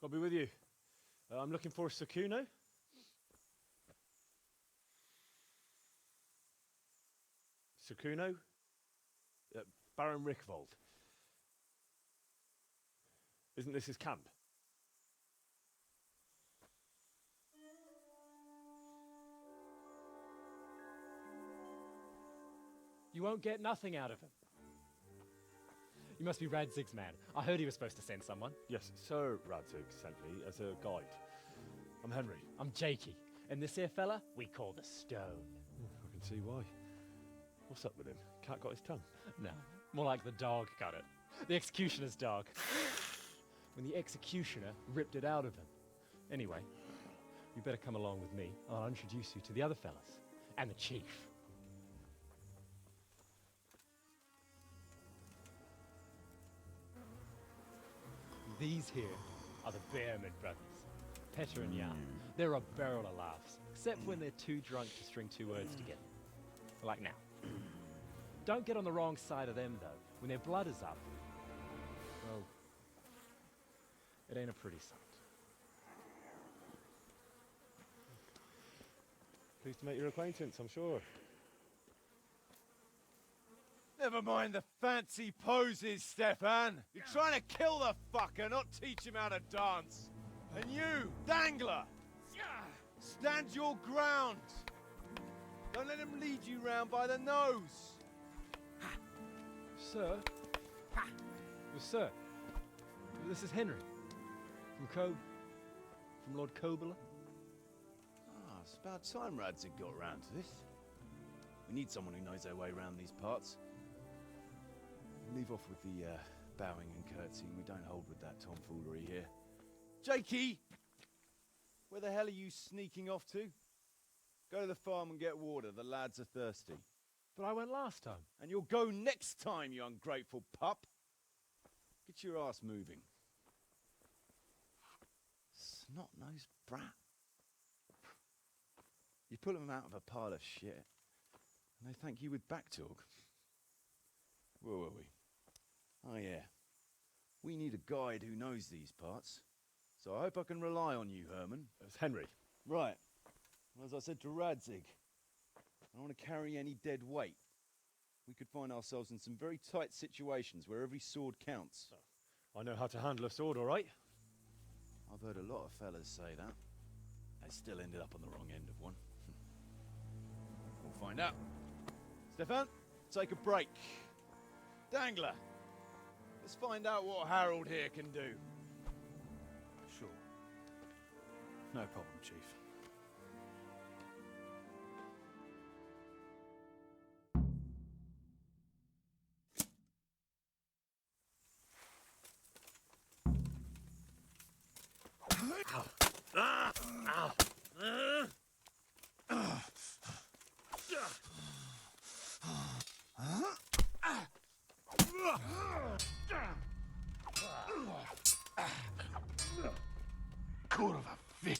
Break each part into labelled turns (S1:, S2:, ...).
S1: I'll be with you. I'm looking for Sakuno. Sakuno? Baron Rickvold. Isn't this his camp?
S2: You won't get nothing out of him. You must be Radzig's man. I heard he was supposed to send someone.
S1: Yes, Sir Radzig sent me as a guide. I'm Henry.
S2: I'm Jakey. And this here fella, we call the Stone.
S1: I can see why. What's up with him? Cat got his tongue?
S2: No, more like the dog got it. The executioner's dog. When the executioner ripped it out of him. Anyway, you better come along with me. I'll introduce you to the other fellas. And the chief. These here are the Bearman brothers, Petter and Jan. They're a barrel of laughs, except when they're too drunk to string two words together. Like now. Don't get on the wrong side of them, though. When their blood is up, well, it ain't a pretty sight.
S1: Pleased to make your acquaintance, I'm sure.
S3: Never mind the fancy poses, Stefan. You're trying to kill the fucker, not teach him how to dance. And you, Dangler, stand your ground. Don't let him lead you round by the nose.
S2: Sir? Well, sir, this is Henry. From Lord Kobler.
S3: Ah, it's about time Radzig got round to this. We need someone who knows their way around these parts. Leave off with the bowing and curtsying. We don't hold with that tomfoolery here. Jakey! Where the hell are you sneaking off to? Go to the farm and get water. The lads are thirsty.
S2: But I went last time.
S3: And you'll go next time, you ungrateful pup. Get your ass moving. Snot-nosed brat. You pull them out of a pile of shit, and they thank you with back talk. Where were we? Oh yeah. We need a guide who knows these parts. So I hope I can rely on you, Herman.
S1: It's Henry.
S3: Right. Well, as I said to Radzig, I don't want to carry any dead weight. We could find ourselves in some very tight situations where every sword counts.
S1: I know how to handle a sword, all right?
S3: I've heard a lot of fellas say that. They still ended up on the wrong end of one. We'll find out. Stefan, take a break. Dangler, let's find out what Harold here can do.
S4: Sure. No problem, Chief. Kurwa, wy...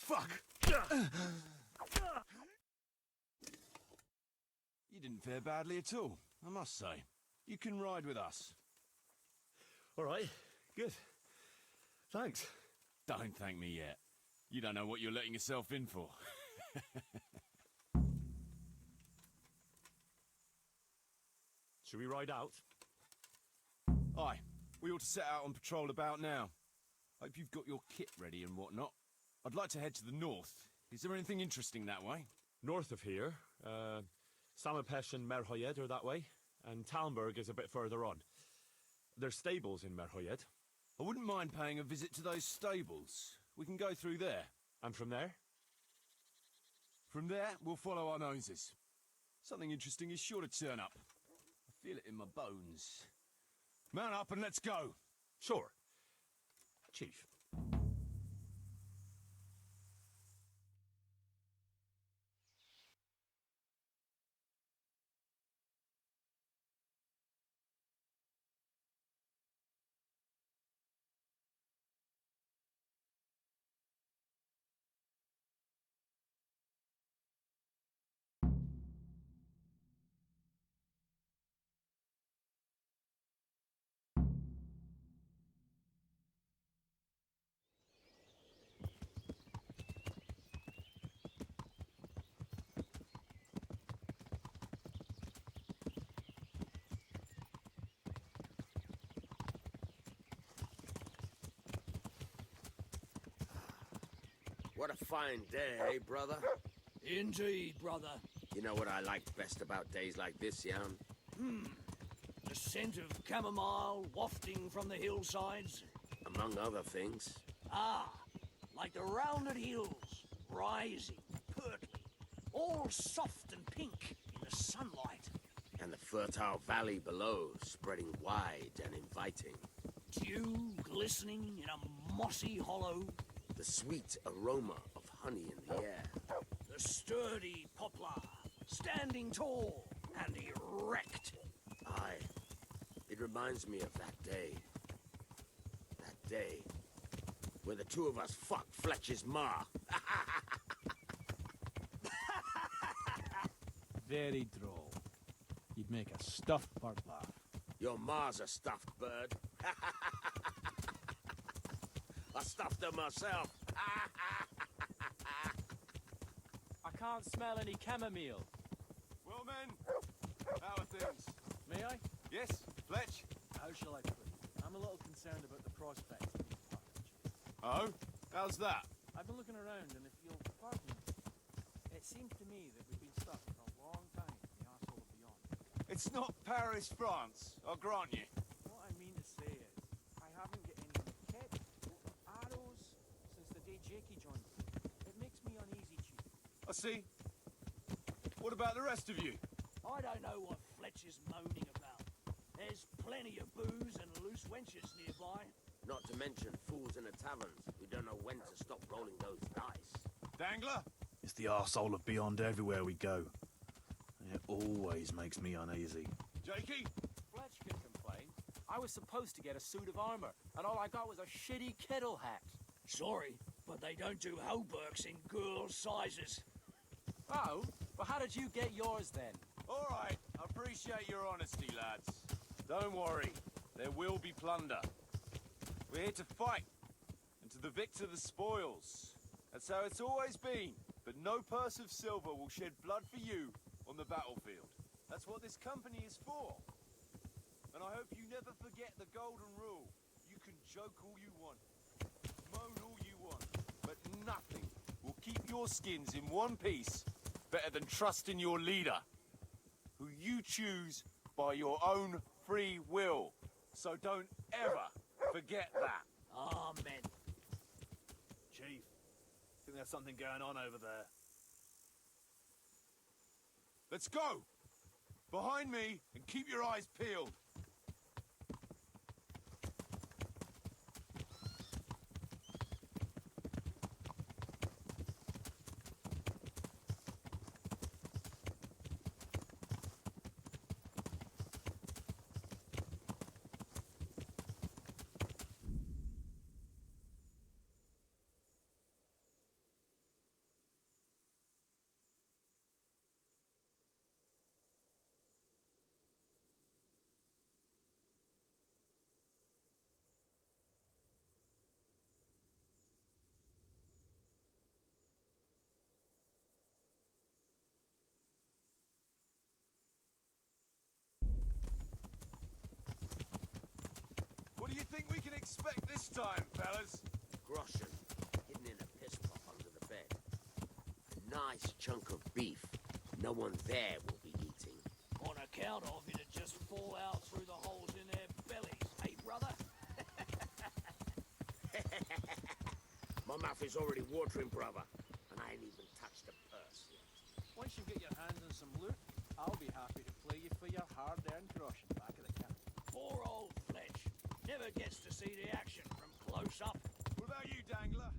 S4: Fuck!
S3: You didn't fare badly at all, I must say. You can ride with us.
S1: All right, good. Thanks.
S3: Don't thank me yet. You don't know what you're letting yourself in for.
S1: Should we ride out?
S3: Aye, we ought to set out on patrol about now. Hope you've got your kit ready and whatnot. I'd like to head to the north. Is there anything interesting that way?
S1: North of here, Samapesh and Merhoyed are that way, and Talmberg is a bit further on. There's stables in Merhoyed.
S3: I wouldn't mind paying a visit to those stables. We can go through there.
S1: And from there?
S3: From there, we'll follow our noses. Something interesting is sure to turn up. I feel it in my bones. Mount up and let's go.
S1: Sure. Chief.
S5: What a fine day, eh, brother?
S6: Indeed, brother.
S5: You know what I like best about days like this, Jan?
S6: The scent of chamomile wafting from the hillsides.
S5: Among other things.
S6: Ah, like the rounded hills, rising, pertly, all soft and pink in the sunlight.
S5: And the fertile valley below, spreading wide and inviting.
S6: Dew glistening in a mossy hollow.
S5: The sweet aroma of honey in the air.
S6: The sturdy poplar, standing tall and erect.
S5: Aye. It reminds me of that day. That day where the two of us fucked Fletcher's ma.
S4: Very droll. You'd make a stuffed bird laugh.
S5: Your ma's a stuffed bird. I stuffed her myself.
S2: I can't smell any chamomile.
S3: Well, men, how are things?
S2: May I?
S3: Yes, Fletch?
S7: How shall I put it? I'm a little concerned about the prospect of these partnerships.
S3: Oh? How's that?
S7: I've been looking around, and if you'll pardon me, it seems to me that we've been stuck for a long time in the arsehole of beyond.
S3: It's not Paris, France, I'll grant you.
S7: What I mean to say is, I haven't got any kit or arrows since the day Jakey joined me. It makes me uneasy, Chief.
S3: I see. What about the rest of you?
S6: I don't know what Fletcher's moaning about. There's plenty of booze and loose wenches nearby.
S5: Not to mention fools in the taverns who don't know when to stop rolling those dice.
S3: Dangler?
S4: It's the arsehole of beyond everywhere we go. It always makes me uneasy.
S3: Jakey?
S2: Fletch can complain. I was supposed to get a suit of armor, and all I got was a shitty kettle hat.
S6: Sorry, but they don't do hauberks in girls' sizes.
S2: Oh? Well, how did you get yours then?
S3: All right, I appreciate your honesty, lads. Don't worry, there will be plunder. We're here to fight, and to the victor the spoils. That's how it's always been. But no purse of silver will shed blood for you on the battlefield. That's what this company is for. And I hope you never forget the golden rule. You can joke all you want, moan all you want, but nothing will keep your skins in one piece better than trusting your leader, who you choose by your own free will. So don't ever forget that.
S6: Amen.
S4: Chief, I think there's something going on over there.
S3: Let's go! Behind me, and keep your eyes peeled. What do you think we can expect this time, fellas?
S5: Groschen, hidden in a piss pot under the bed. A nice chunk of beef no one there will be eating.
S6: On account of it'd just fall out through the holes in their bellies, hey, brother?
S5: My mouth is already watering, brother, and I ain't even touched the purse yet.
S7: Once you get your hands on some loot, I'll be happy to play you for your hard-earned groschen back at the camp.
S6: Poor old Fletch. Never gets to see the action from close up.
S3: What about you, Dangler?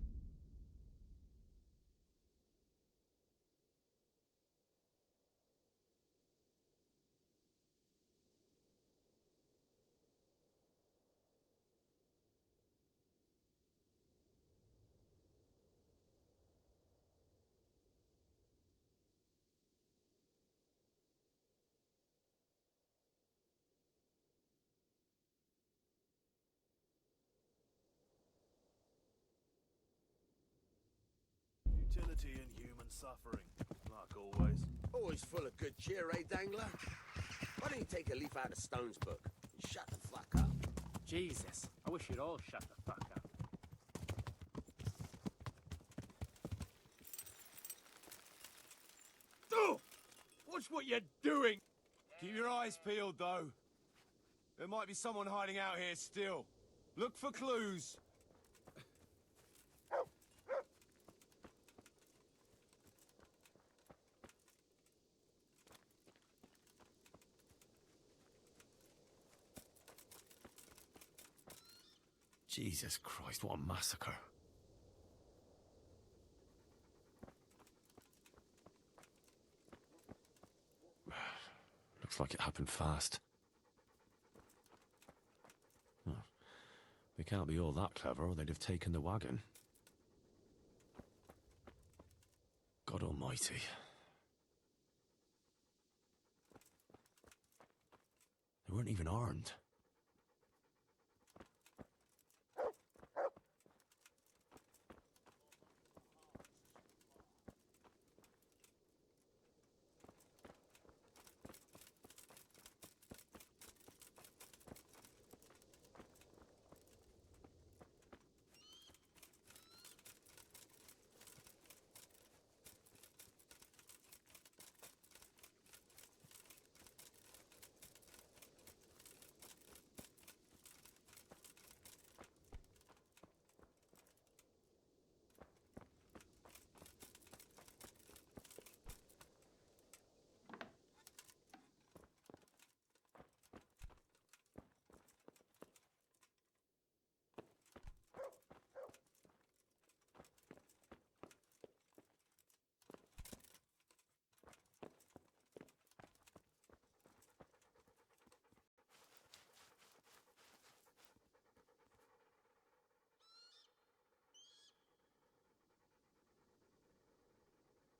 S4: Utility and human suffering, like always.
S5: Always full of good cheer, eh, Dangler? Why don't you take a leaf out of Stone's book and shut the fuck up?
S2: Jesus, I wish you'd all shut the fuck up.
S3: Oh! Watch what you're doing! Keep your eyes peeled, though. There might be someone hiding out here still. Look for clues.
S1: Jesus Christ, what a massacre. Looks like it happened fast. Oh, they can't be all that clever or they'd have taken the wagon. God almighty. They weren't even armed.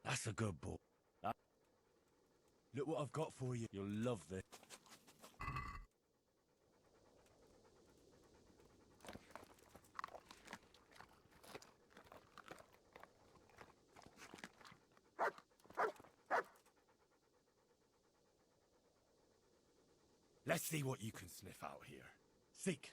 S3: That's a good boy. Look what I've got for you. You'll love this. Let's see what you can sniff out here. Seek.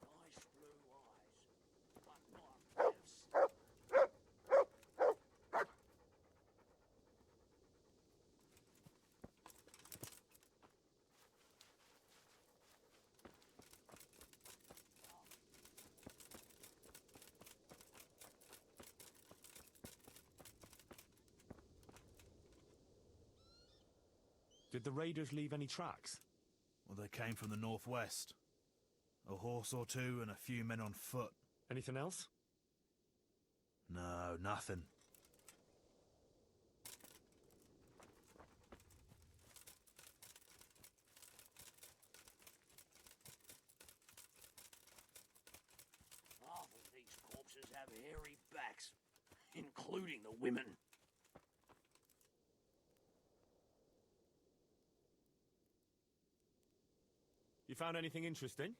S6: Nice blue eyes. But not lips.
S1: Did the raiders leave any tracks?
S4: Well, they came from the northwest. A horse or two and a few men on foot.
S1: Anything else?
S4: No, nothing.
S6: Half of these corpses have hairy backs, including the women.
S1: found anything interesting?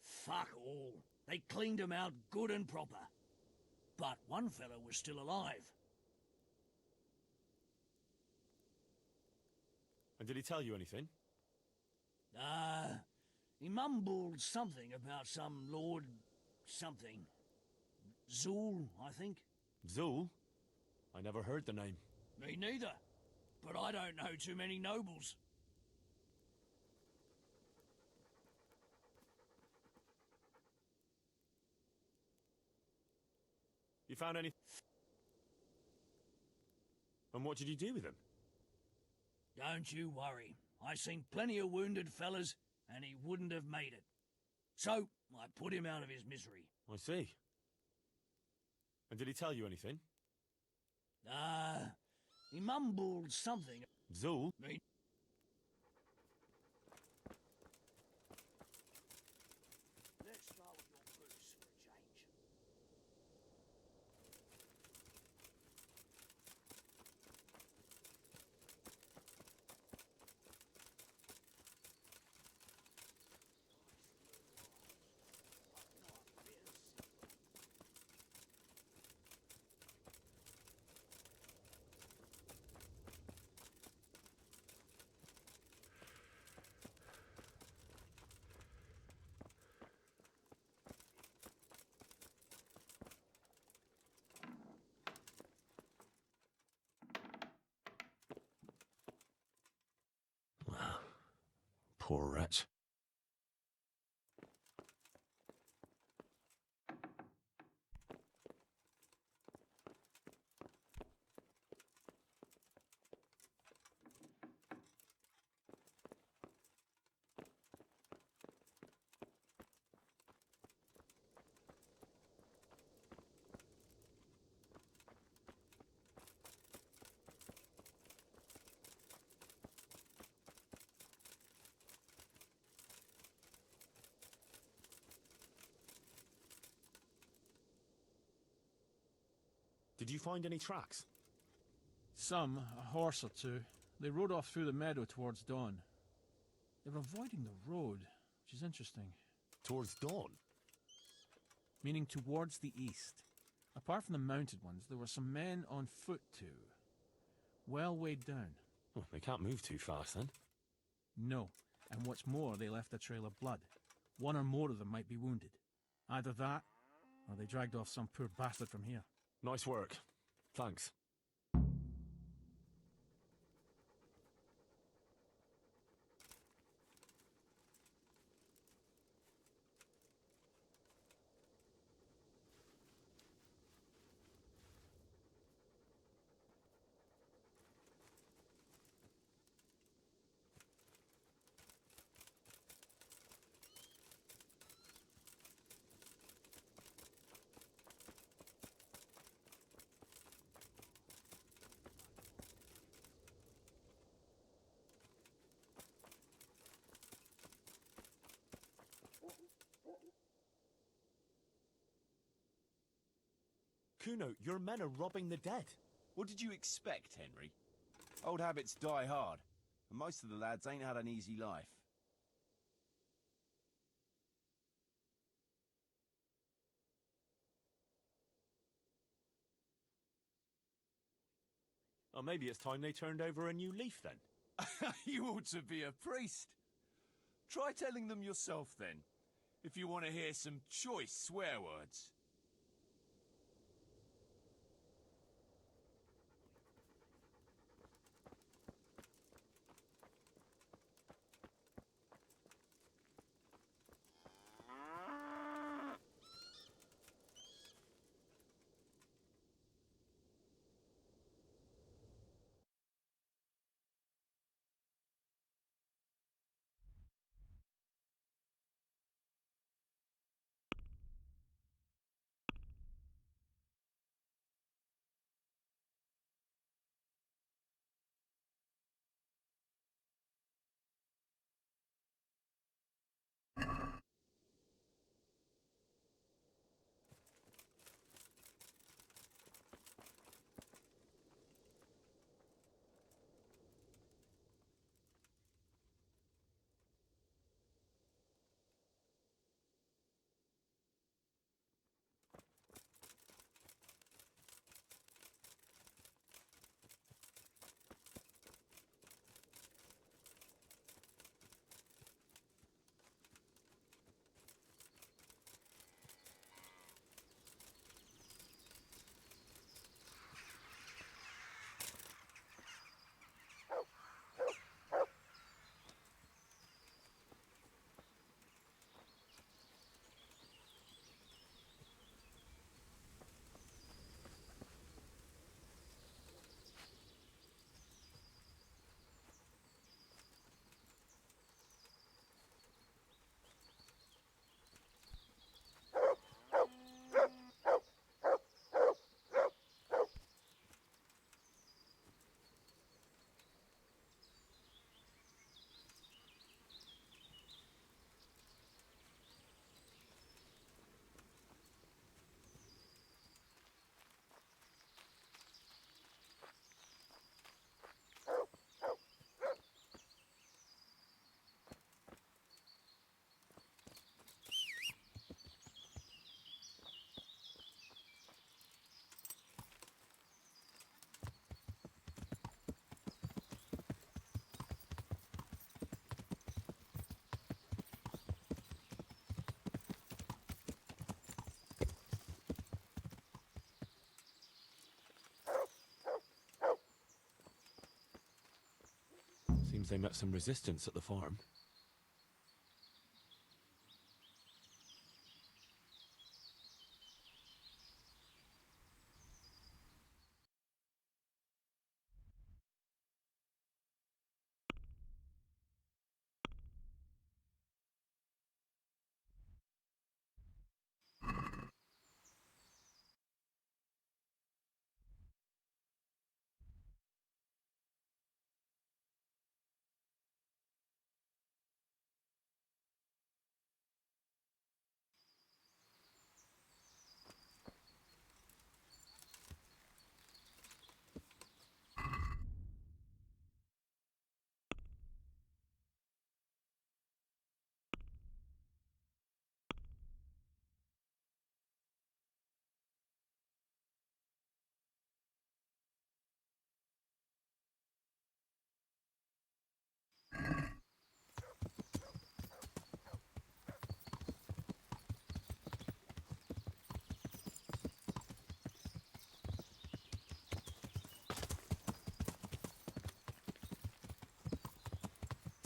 S6: Fuck all. They cleaned him out good and proper. But one fellow was still alive.
S1: And did he tell you anything?
S6: He mumbled something about some Lord something. Zool, I think.
S1: Zool? I never heard the name.
S6: Me neither. But I don't know too many nobles.
S1: You found any... And what did you do with him?
S6: Don't you worry. I seen plenty of wounded fellas, and he wouldn't have made it. So, I put him out of his misery.
S1: I see. And did he tell you anything?
S6: He mumbled something.
S1: Zool?
S6: Me. Let's start with your boots for a change.
S1: Poor wretch. Did you find any tracks?
S8: Some, a horse or two. They rode off through the meadow towards dawn. They were avoiding the road, which is interesting.
S1: Towards dawn?
S8: Meaning towards the east. Apart from the mounted ones, there were some men on foot too. Well weighed down.
S1: Well, they can't move too fast then.
S8: No, and what's more, they left a trail of blood. One or more of them might be wounded. Either that, or they dragged off some poor bastard from here.
S1: Nice work. Thanks. Kuno, your men are robbing the dead.
S3: What did you expect, Henry? Old habits die hard, and most of the lads ain't had an easy life.
S1: Or maybe it's time they turned over a new leaf then.
S3: You ought to be a priest. Try telling them yourself then, if you want to hear some choice swear words.
S1: Seems they met some resistance at the farm.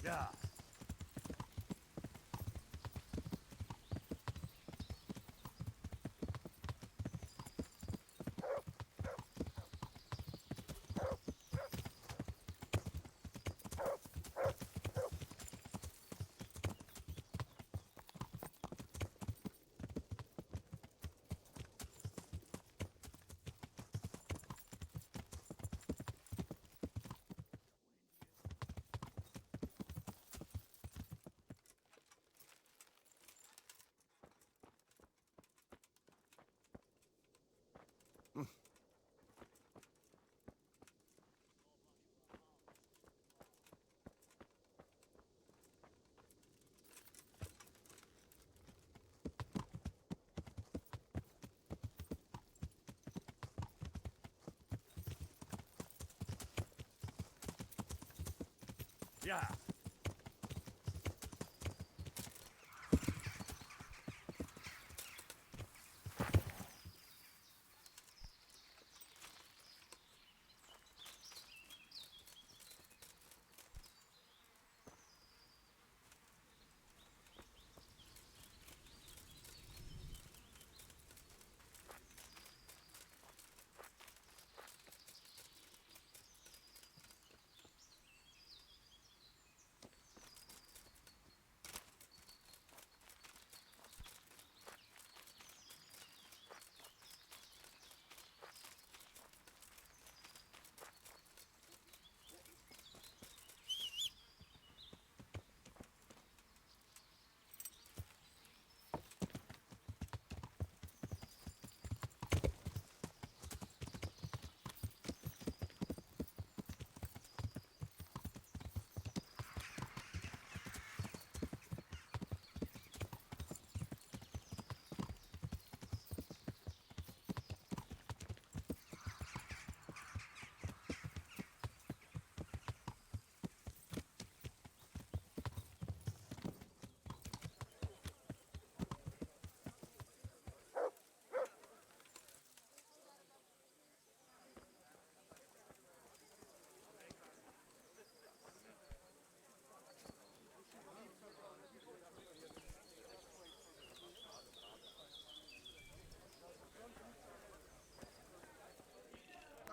S3: Yeah. Yeah.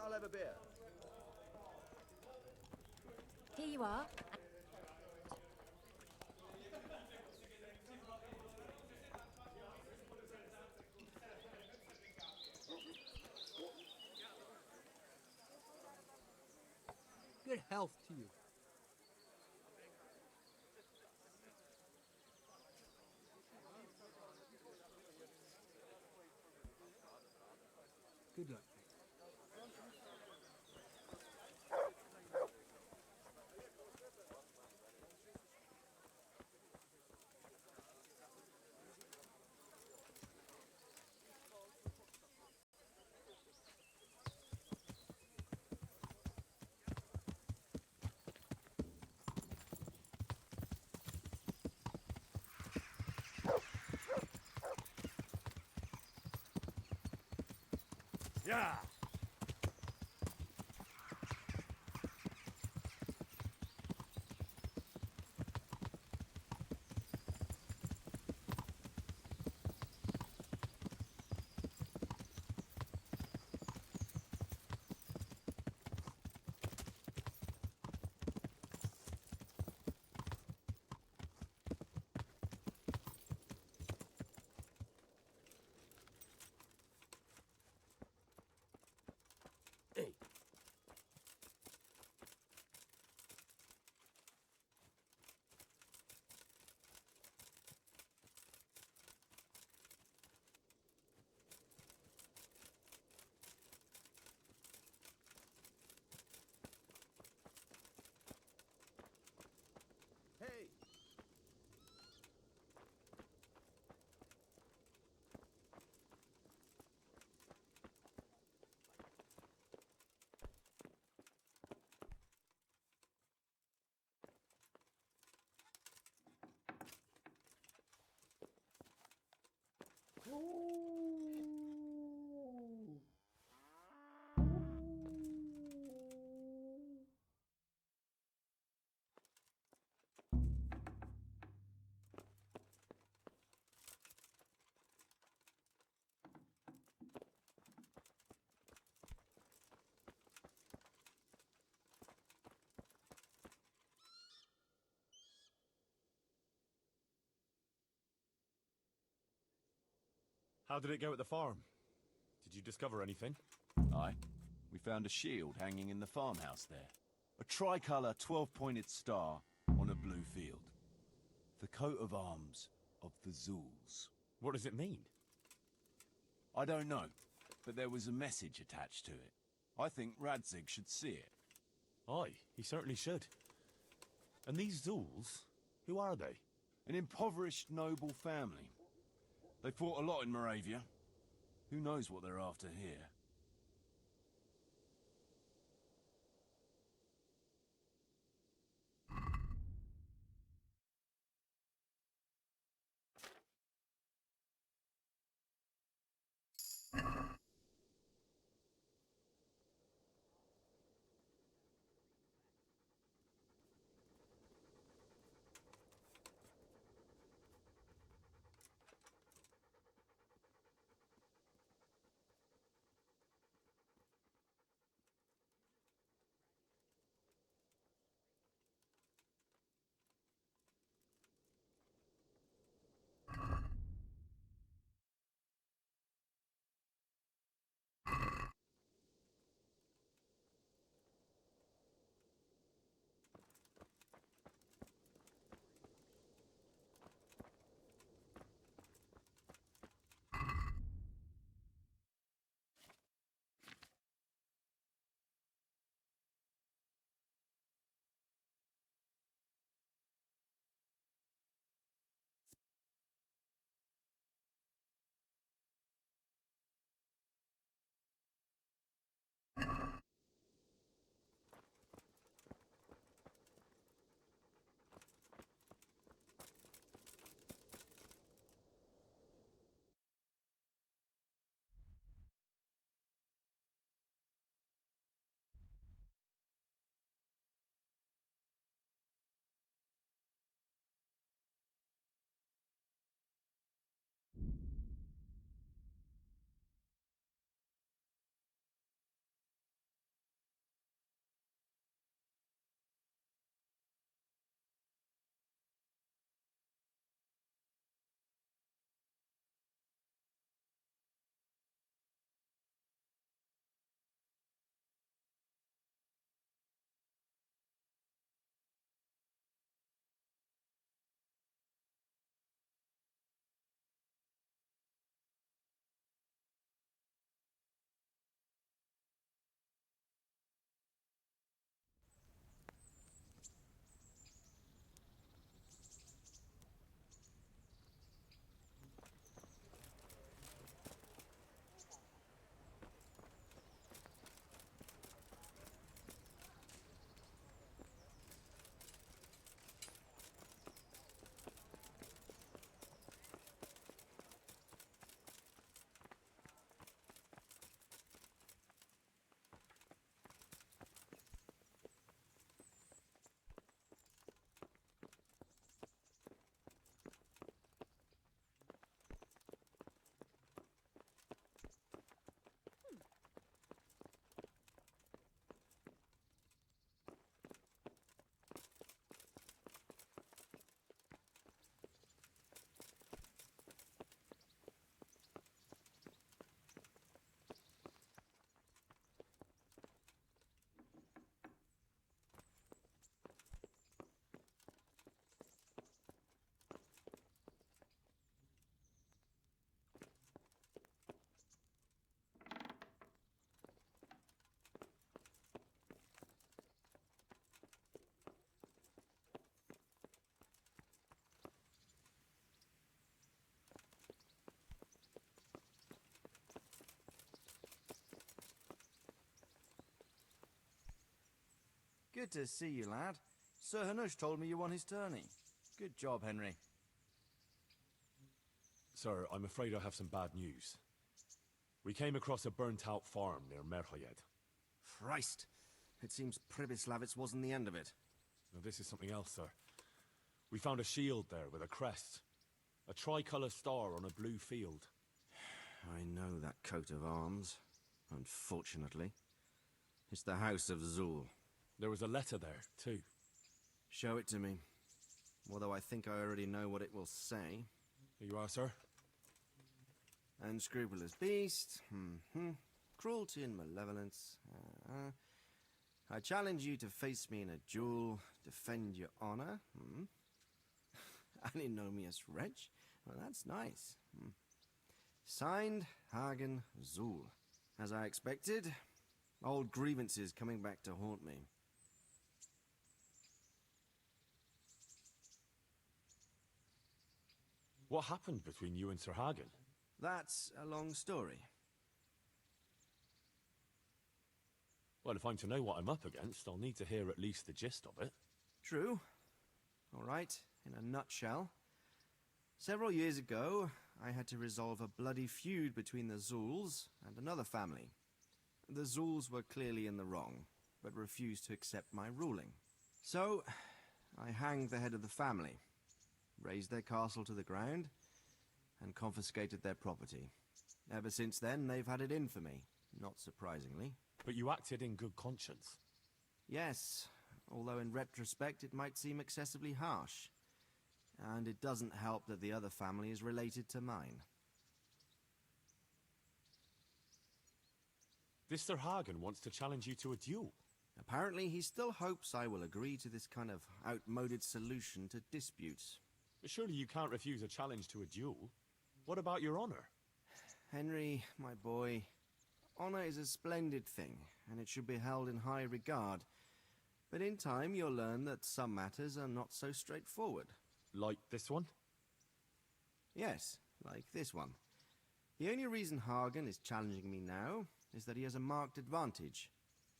S9: I'll have a beer.
S10: Here you are.
S11: Good health to you. Good luck.
S3: Yeah.
S1: How did it go at the farm? Did you discover anything?
S3: Aye. We found a shield hanging in the farmhouse there. A tricolour 12-pointed star on a blue field. The coat of arms of the Zulus.
S1: What does it mean?
S3: I don't know, but there was a message attached to it. I think Radzig should see it.
S1: Aye, he certainly should. And these Zuls, who are they?
S3: An impoverished noble family. They fought a lot in Moravia. Who knows what they're after here?
S9: Good to see you, lad. Sir Hanush told me you won his tourney. Good job, Henry.
S1: Sir, I'm afraid I have some bad news. We came across a burnt-out farm near Merhoyed.
S12: Christ! It seems Pribyslavitz wasn't the end of it.
S1: Now, this is something else, sir. We found a shield there with a crest. A tricolour star on a blue field.
S12: I know that coat of arms, unfortunately. It's the House of Zul.
S1: There was a letter there, too.
S12: Show it to me. Although I think I already know what it will say.
S1: Here you are, sir.
S12: Unscrupulous beast. Cruelty and malevolence. I challenge you to face me in a duel, defend your honor. Antinomious wretch. Well, that's nice. Signed, Hagen Zul. As I expected, old grievances coming back to haunt me.
S1: What happened between you and Sir Hagen?
S12: That's a long story.
S1: Well, if I'm to know what I'm up against, I'll need to hear at least the gist of it.
S12: True. All right, in a nutshell. Several years ago, I had to resolve a bloody feud between the Zuls and another family. The Zuls were clearly in the wrong, but refused to accept my ruling. So, I hanged the head of the family, razed their castle to the ground, and confiscated their property. Ever since then, they've had it in for me, not surprisingly.
S1: But you acted in good conscience.
S12: Yes, although in retrospect it might seem excessively harsh. And it doesn't help that the other family is related to mine.
S1: This Sir Hagen wants to challenge you to a duel.
S12: Apparently he still hopes I will agree to this kind of outmoded solution to disputes.
S1: But surely you can't refuse a challenge to a duel. What about your honor?
S12: Henry, my boy, honor is a splendid thing, and it should be held in high regard. But in time you'll learn that some matters are not so straightforward.
S1: Like this one?
S12: Yes, like this one. The only reason Hagen is challenging me now is that he has a marked advantage.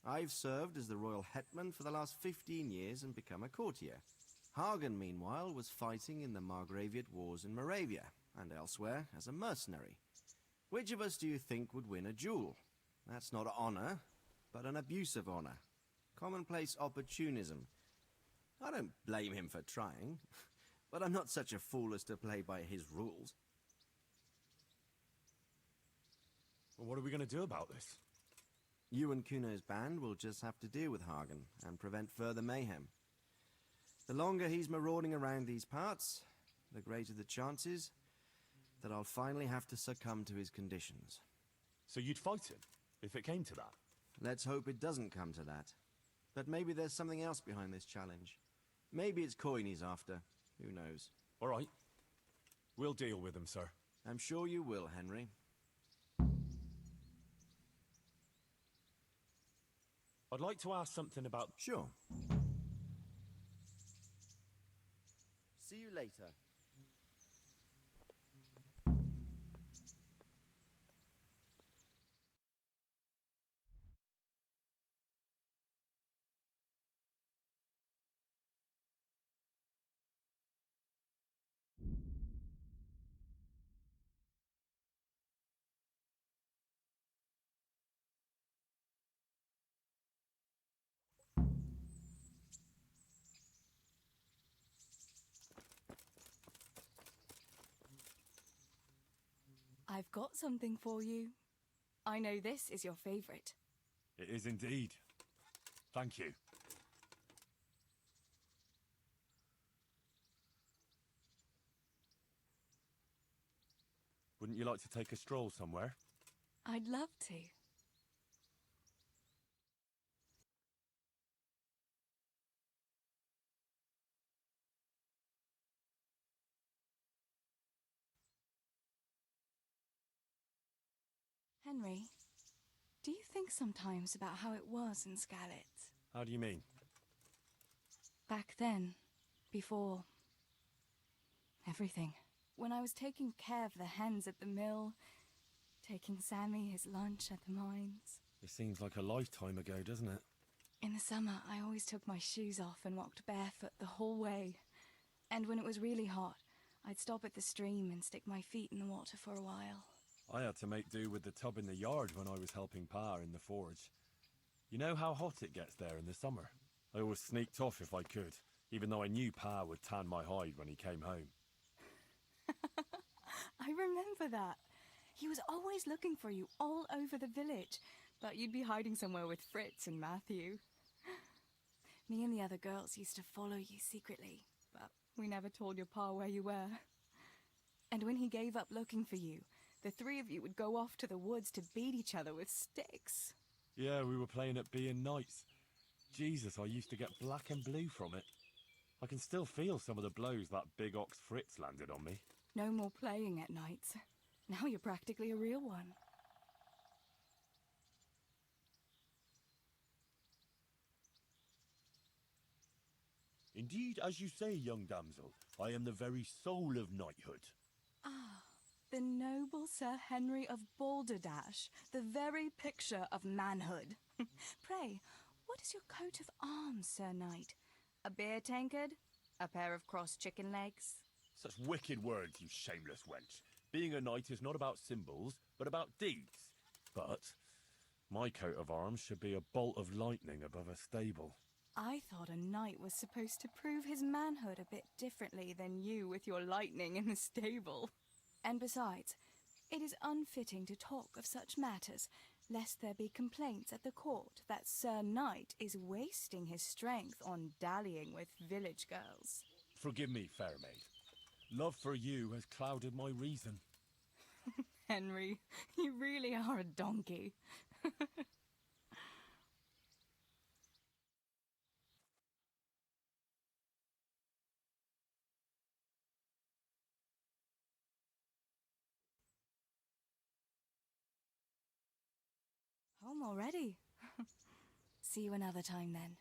S12: I've served as the royal hetman for the last 15 years and become a courtier. Hagen, meanwhile, was fighting in the Margraviate Wars in Moravia and elsewhere as a mercenary. Which of us do you think would win a duel? That's not honor, but an abuse of honor. Commonplace opportunism. I don't blame him for trying, but I'm not such a fool as to play by his rules.
S1: Well, what are we going to do about this?
S12: You and Kuno's band will just have to deal with Hagen and prevent further mayhem. The longer he's marauding around these parts, the greater the chances that I'll finally have to succumb to his conditions.
S1: So you'd fight him, if it came to that?
S12: Let's hope it doesn't come to that. But maybe there's something else behind this challenge. Maybe it's coin he's after. Who knows?
S1: All right. We'll deal with him, sir.
S12: I'm sure you will, Henry.
S1: I'd like to ask something about...
S12: Sure. See you later.
S10: I've got something for you. I know this is your favorite.
S1: It is indeed. Thank you. Wouldn't you like to take a stroll somewhere?
S10: I'd love to. Henry, do you think sometimes about how it was in Scarlet?
S1: How do you mean?
S10: Back then, before everything. When I was taking care of the hens at the mill, taking Sammy his lunch at the mines.
S1: It seems like a lifetime ago, doesn't it?
S10: In the summer, I always took my shoes off and walked barefoot the whole way. And when it was really hot, I'd stop at the stream and stick my feet in the water for a while.
S1: I had to make do with the tub in the yard when I was helping Pa in the forge. You know how hot it gets there in the summer? I always sneaked off if I could, even though I knew Pa would tan my hide when he came home.
S10: I remember that. He was always looking for you all over the village, but you'd be hiding somewhere with Fritz and Matthew. Me and the other girls used to follow you secretly, but we never told your Pa where you were. And when he gave up looking for you, the three of you would go off to the woods to beat each other with sticks.
S1: Yeah, we were playing at being knights. Jesus, I used to get black and blue from it. I can still feel some of the blows that big ox Fritz landed on me.
S10: No more playing at nights. Now you're practically a real one.
S1: Indeed, as you say, young damsel, I am the very soul of knighthood.
S10: Ah, the noble Sir Henry of Balderdash, the very picture of manhood. Pray, what is your coat of arms, Sir Knight? A beer tankard? A pair of crossed chicken legs?
S1: Such wicked words, you shameless wench. Being a knight is not about symbols, but about deeds. But my coat of arms should be a bolt of lightning above a stable.
S10: I thought a knight was supposed to prove his manhood a bit differently than you with your lightning in the stable. And besides, it is unfitting to talk of such matters, lest there be complaints at the court that Sir Knight is wasting his strength on dallying with village girls.
S1: Forgive me, fair maid. Love for you has clouded my reason.
S10: Henry, you really are a donkey. Home already? See you another time then.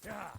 S1: Yeah.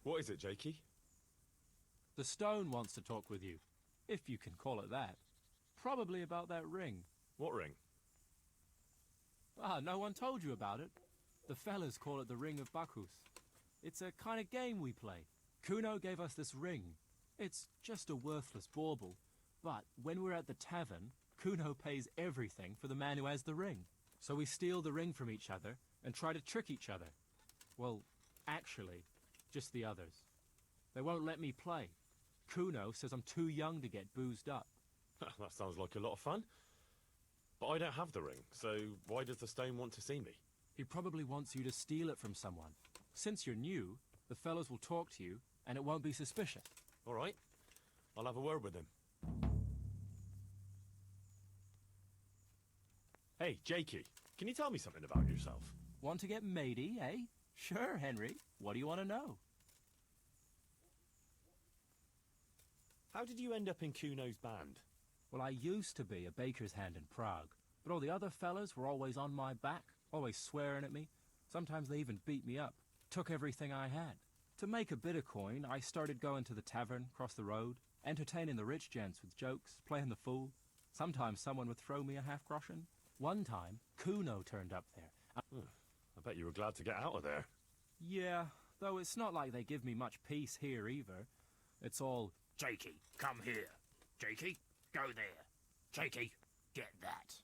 S1: What is it, Jakey?
S8: The stone wants to talk with you, if you can call it that. Probably about that ring.
S1: What ring?
S8: Ah, no one told you about it. The fellas call it the Ring of Bacchus. It's a kind of game we play. Kuno gave us this ring. It's just a worthless bauble. But when we're at the tavern, Kuno pays everything for the man who has the ring. So we steal the ring from each other and try to trick each other. Well, actually, just the others. They won't let me play. Kuno says I'm too young to get boozed up.
S1: That sounds like a lot of fun. But I don't have the ring, so why does the stone want to see me?
S8: He probably wants you to steal it from someone. Since you're new, the fellows will talk to you, and it won't be suspicious.
S1: All right. I'll have a word with him. Hey, Jakey, can you tell me something about yourself?
S8: Want to get matey, eh? Sure, Henry. What do you want to know?
S1: How did you end up in Kuno's band?
S8: Well, I used to be a baker's hand in Prague, but all the other fellas were always on my back, always swearing at me. Sometimes they even beat me up, took everything I had. To make a bit of coin, I started going to the tavern across the road, entertaining the rich gents with jokes, playing the fool. Sometimes someone would throw me a half-groschen. One time, Kuno turned up there.
S1: I bet you were glad to get out of there.
S8: Yeah, though it's not like they give me much peace here either. It's all,
S5: Jakey, come here. Jakey, go there. Jakey, get that.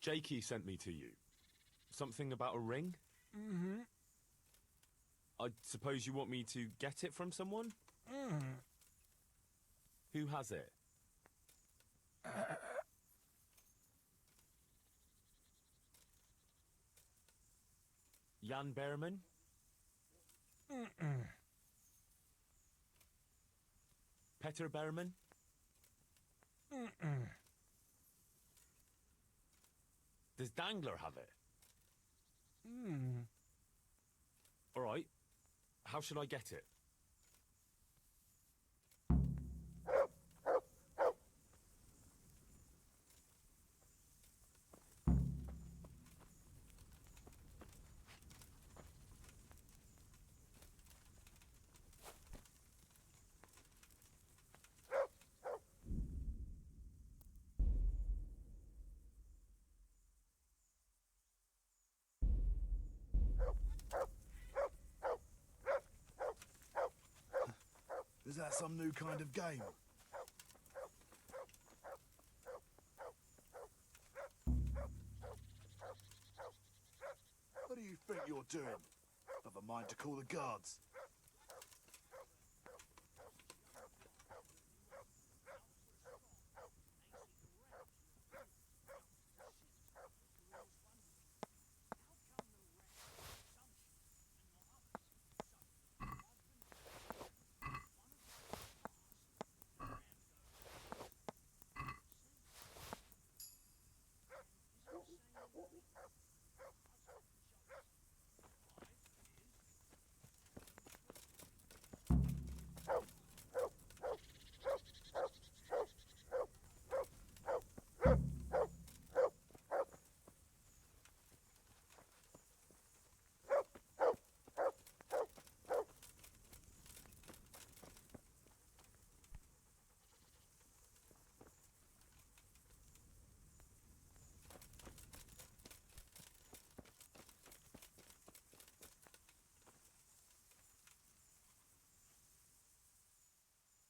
S1: Jakey sent me to you. Something about a ring?
S8: Mm-hmm.
S1: I suppose you want me to get it from someone?
S8: Mm-hmm.
S1: Who has it? Jan Behrman?
S8: Mm-mm.
S1: Peter Behrman?
S8: Mm-mm.
S1: Does Dangler have it?
S8: Mm.
S1: All right. How should I get it?
S4: Is that some new kind of game? What do you think you're doing? Have a mind to call the guards.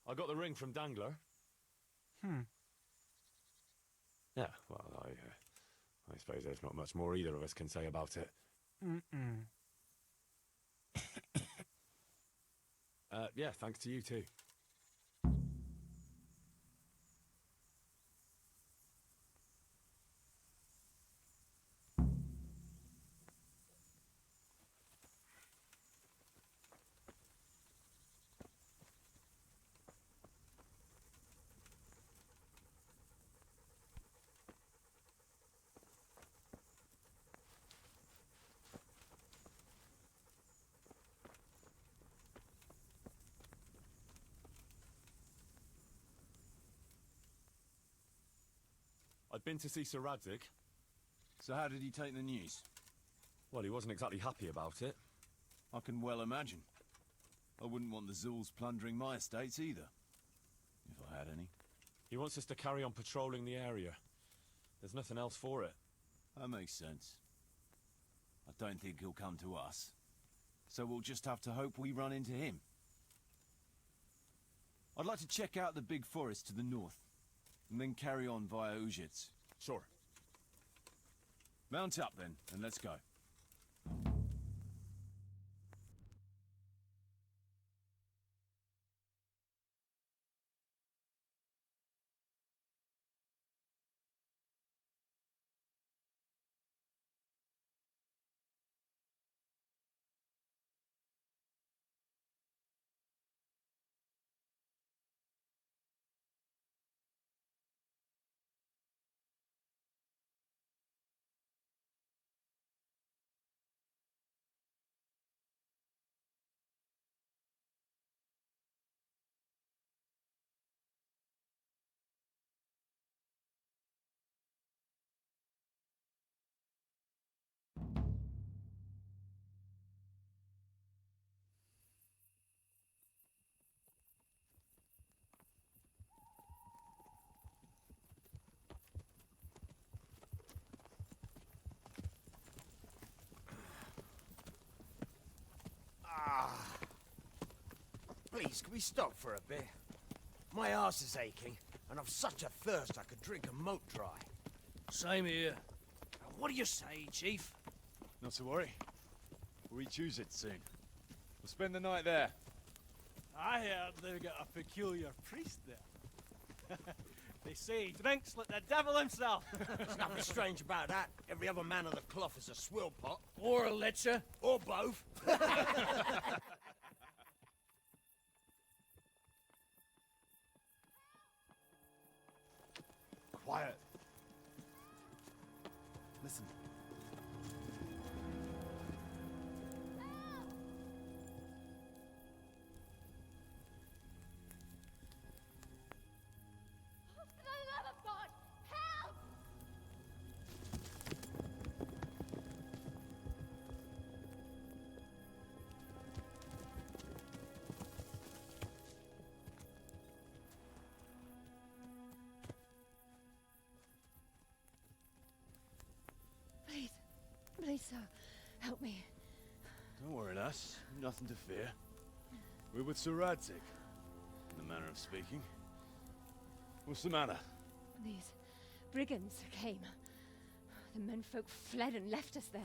S4: I got the ring from Dangler. Yeah, well, I suppose there's not much more either of us can say about it.
S8: Mm-mm.
S1: Yeah, thanks to you too. I'd been to see Sir Radzig.
S3: So how did he take the news?
S1: Well, he wasn't exactly happy about it.
S3: I can well imagine. I wouldn't want the Zul's plundering my estates either. If I had any.
S1: He wants us to carry on patrolling the area. There's nothing else for it.
S3: That makes sense. I don't think he'll come to us. So we'll just have to hope we run into him. I'd like to check out the big forest to the north, and then carry on via Ujits.
S1: Sure.
S3: Mount up then, and let's go.
S5: Please, can we stop for a bit? My arse is aching, and I've such a thirst I could drink a moat dry.
S6: Same here. What do you say, Chief?
S3: Not to worry. We'll reach Ujits soon. We'll spend the night there.
S6: I heard they've got a peculiar priest there. They say he drinks like the devil himself.
S5: There's nothing strange about that. Every other man of the cloth is a swill pot.
S6: Or a lecher.
S5: Or both.
S3: Quiet. Listen.
S13: For the love of God, help!
S14: Please, please, sir, help me.
S3: Don't worry, lass. Nothing to fear. We're with Sir Radzig, in the manner of speaking. What's the matter?
S14: These brigands came. The menfolk fled and left us there.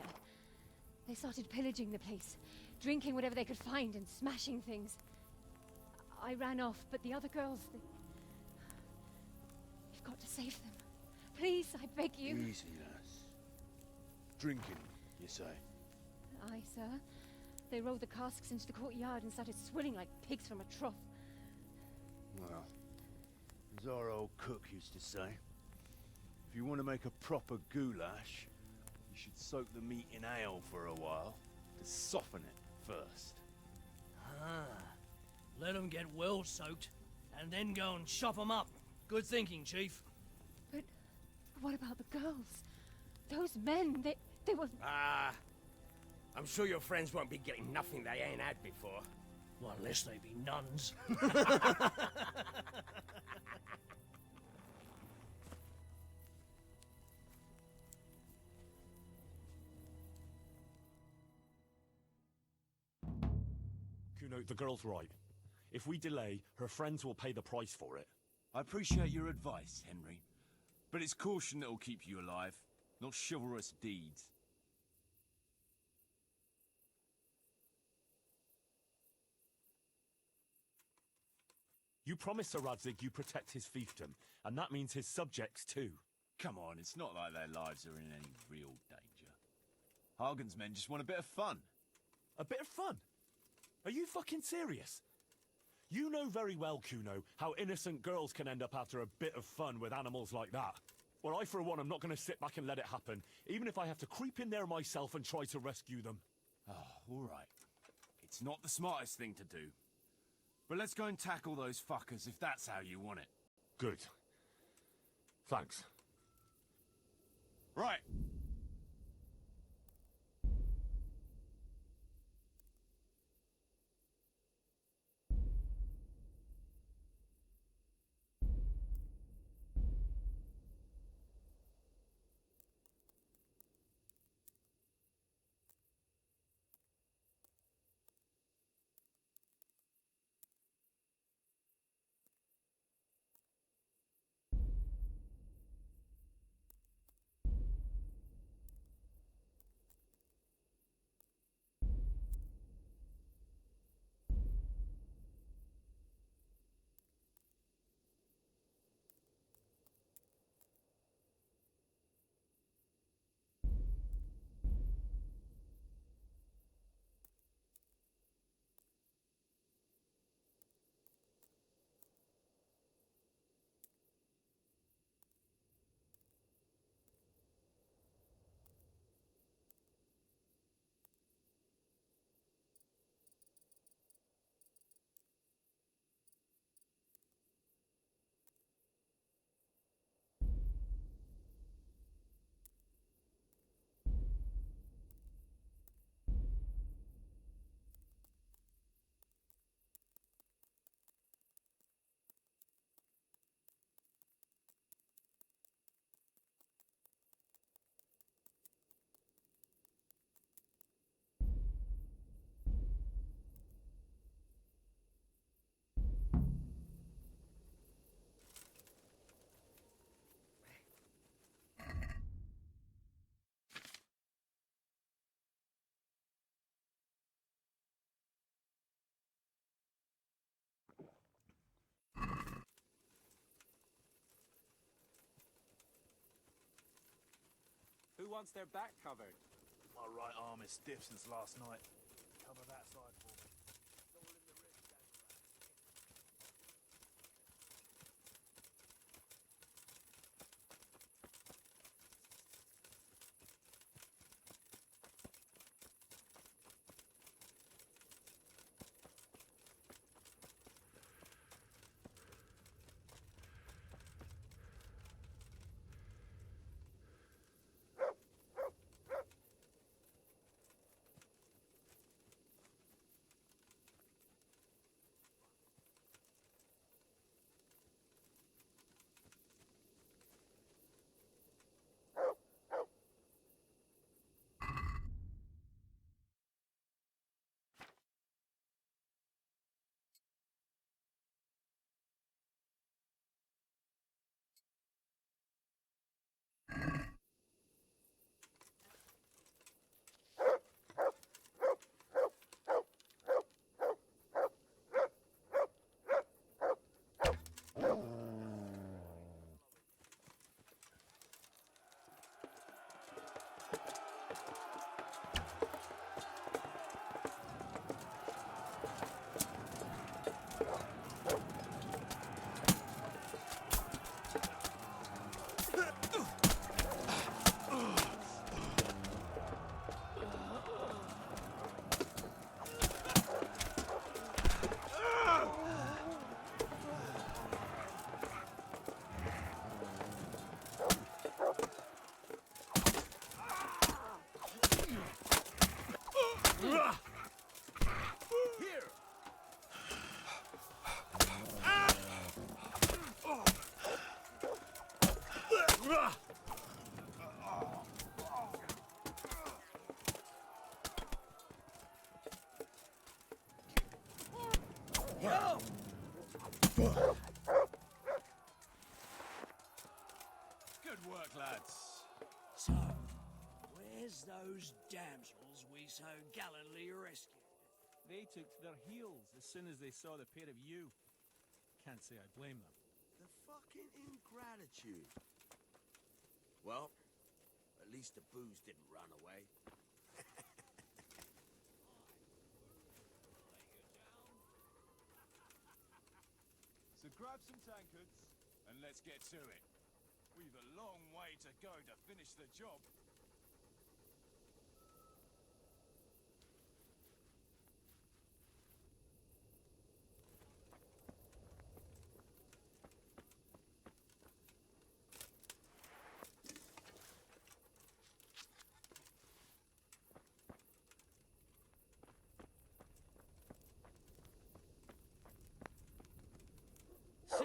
S14: They started pillaging the place, drinking whatever they could find and smashing things. I ran off, but the other girls, You've got to save them. Please, I beg you.
S3: Easy, lass. Drinking, you say?
S14: Aye, sir. They rolled the casks into the courtyard and started swilling like pigs from a trough.
S3: Well, as our old cook used to say, if you want to make a proper goulash, you should soak the meat in ale for a while to soften it first.
S6: Ah, let them get well soaked, and then go and chop them up. Good thinking, Chief.
S14: But what about the girls? Those men, they were...
S5: Ah, I'm sure your friends won't be getting nothing they ain't had before.
S6: Well, unless they be nuns.
S1: Kuno, the girl's right. If we delay, her friends will pay the price for it.
S3: I appreciate your advice, Henry, but it's caution that will keep you alive, not chivalrous deeds.
S1: You promised Sir Radzig you protect his fiefdom, and that means his subjects too.
S3: Come on, it's not like their lives are in any real danger. Hagen's men just want a bit of fun.
S1: A bit of fun? Are you fucking serious? You know very well, Kuno, how innocent girls can end up after a bit of fun with animals like that. Well, I, for one, am not going to sit back and let it happen, even if I have to creep in there myself and try to rescue them.
S3: Oh, all right. It's not the smartest thing to do. But let's go and tackle those fuckers if that's how you want it.
S1: Good. Thanks.
S3: Right.
S2: Who wants their back covered?
S4: My right arm is stiff since last night. Cover that side for me.
S3: Good work, lads.
S6: So, where's those damsels we so gallantly rescued?
S11: They took to their heels as soon as they saw the pair of you. Can't say I blame them.
S5: The fucking ingratitude. Well, at least the booze didn't run away.
S3: So grab some tankards and let's get to it. We've a long way to go to finish the job.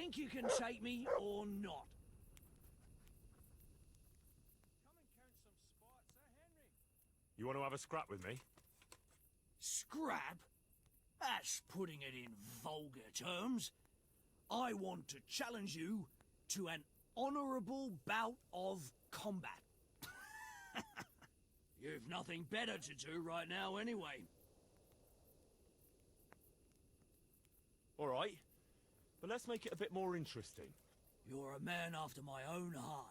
S6: Think you can take me or not?
S1: You want to have a scrap with me?
S6: Scrap? That's putting it in vulgar terms. I want to challenge you to an honourable bout of combat. You've nothing better to do right now anyway.
S1: All right, but let's make it a bit more interesting.
S6: You're a man after my own heart.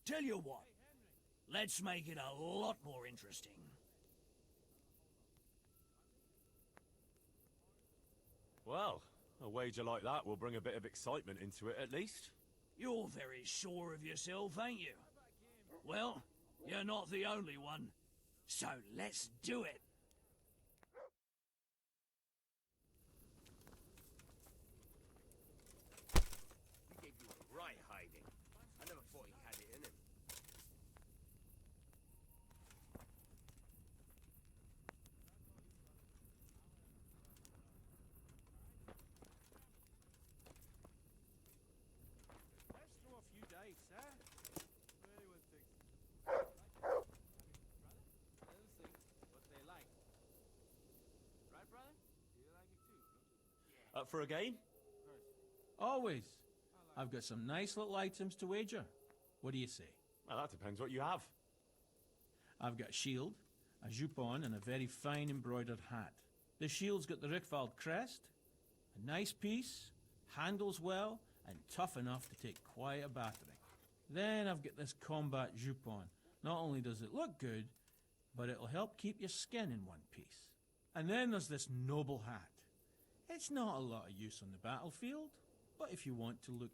S6: Tell you what, let's make it a lot more interesting.
S1: Well, a wager like that will bring a bit of excitement into it at least.
S6: You're very sure of yourself, ain't you? Well, you're not the only one. So let's do it.
S5: He gave you a right hiding. I never thought he had it in him.
S11: Let's throw a few dice, eh? Anyone thinks. Let's see what they like. Right, brother? You like it too?
S1: Up for a game?
S11: Always. I've got some nice little items to wager. What do you say?
S1: Well, that depends what you have.
S11: I've got a shield, a jupon, and a very fine embroidered hat. The shield's got the Rickfeld crest, a nice piece, handles well, and tough enough to take quite a battering. Then I've got this combat jupon. Not only does it look good, but it'll help keep your skin in one piece. And then there's this noble hat. It's not a lot of use on the battlefield, but if you want to look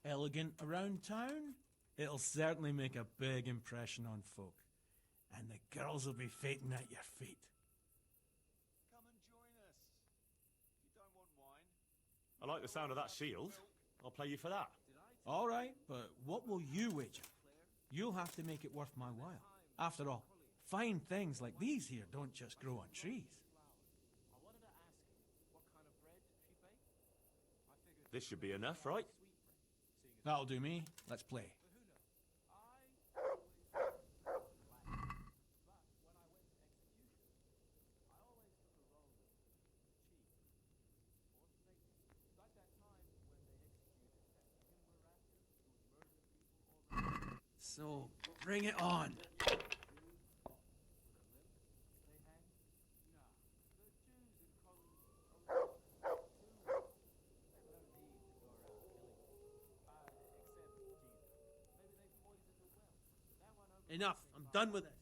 S11: elegant around town, it'll certainly make a big impression on folk. And the girls will be fainting at your feet.
S3: Come and join us. If you don't want wine.
S1: I like the sound of that shield. I'll play you for that.
S11: All right, but what will you wager? You'll have to make it worth my while. After all, fine things like these here don't just grow on trees.
S1: This should be enough, right?
S11: That'll do me. Let's play. So, bring it on. Enough. I'm done with this.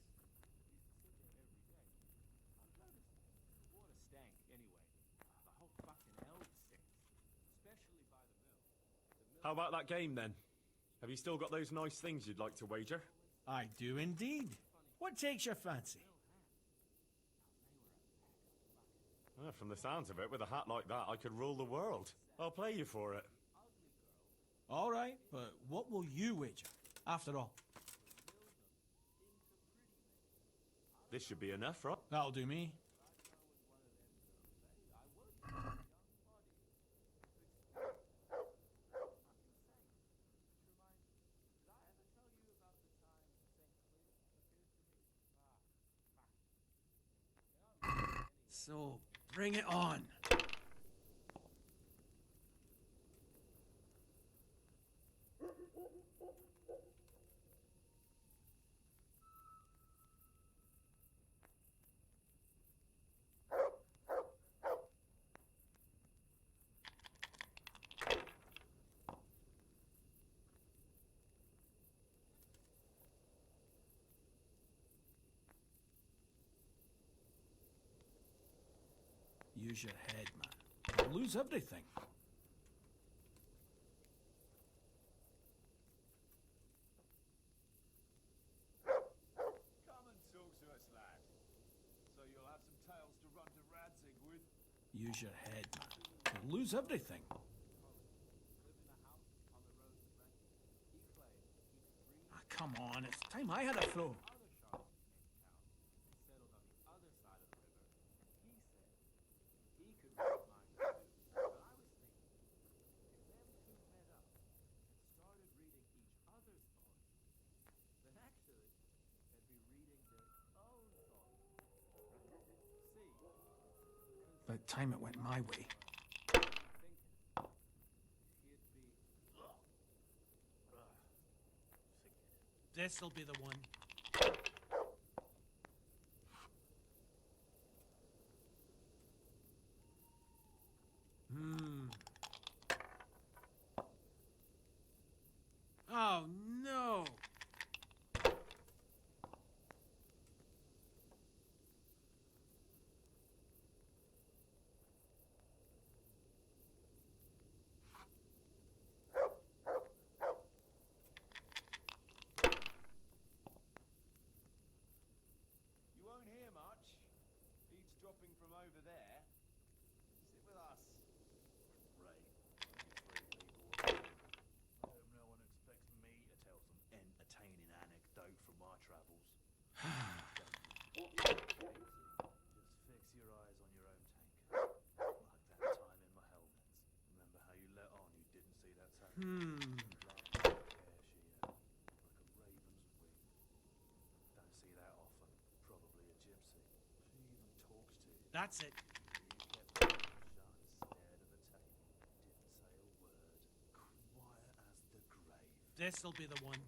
S1: How about that game then? Have you still got those nice things you'd like to wager?
S11: I do indeed. What takes your fancy?
S1: From the sounds of it, with a hat like that, I could rule the world. I'll play you for it.
S11: All right, but what will you wager? After all,
S1: this should be enough, right?
S11: That'll do me. So, bring it on. Use your head, man. You'll lose everything.
S3: Come and talk to us, lad. So you'll have some tales to run to Radzig with.
S11: Use your head, man. You'll lose everything. Ah, come on, it's time I had a throw. About time it went my way. This'll be the one. Oh no!
S3: You won't hear much. Eavesdropping from over there. Sit with us.
S4: Right. I hope no one expects me to tell some entertaining anecdote from my travels. Just fix your eyes on your own tank. Like that time in my helmets. Remember how you let on you didn't see that tank? Like a raven's wing. Don't see that often. Probably a gypsy. She even talks to you.
S11: That's it.
S4: You kept your mouth shut and stared at the table. Didn't say a word. Quiet as the grave.
S11: This'll be the one.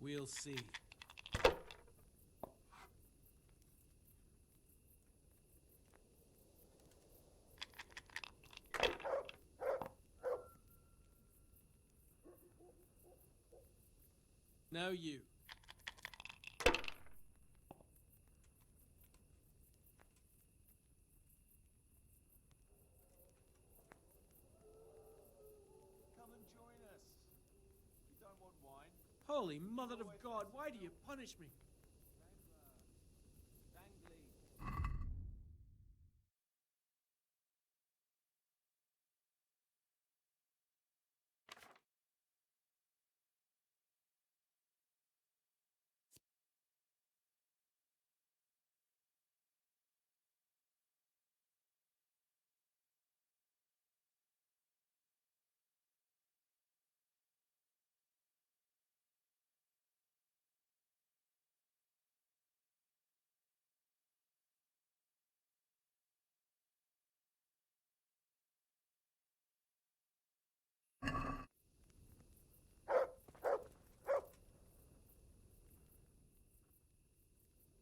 S11: We'll see. Now you.
S3: Come and join us. You don't want wine?
S11: Holy Mother of God, why do you punish me?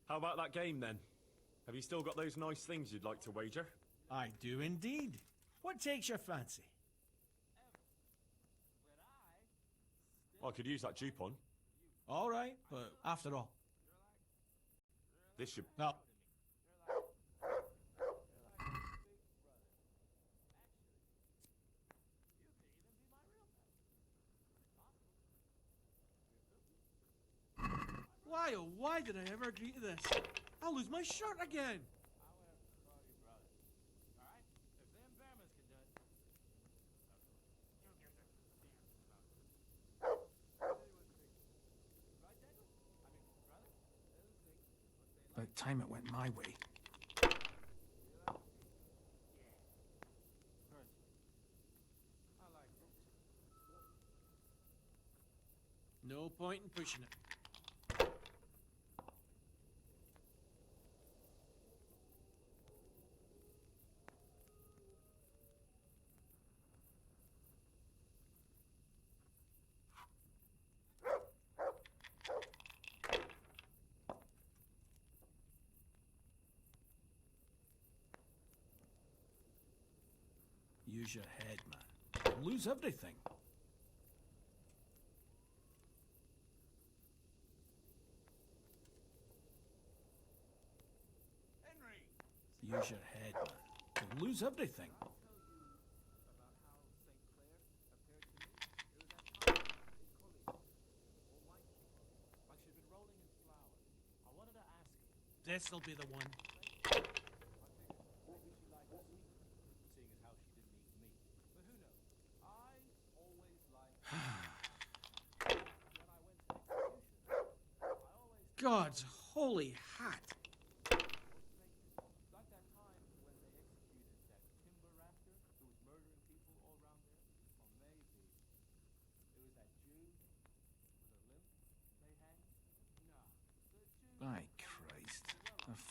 S1: How about that game then? Have you still got those nice things you'd like to wager?
S11: I do indeed. What takes your fancy?
S1: I could use that jupe on.
S11: All right, but after all.
S1: This should...
S11: No. Why, oh why did I ever agree to this? I'll lose my shirt again! About time it went my way. No point in pushing it. Use your head, man. You'll lose everything.
S3: Henry!
S11: Use your head, man. You'll lose everything. This'll be the one. God's holy hat.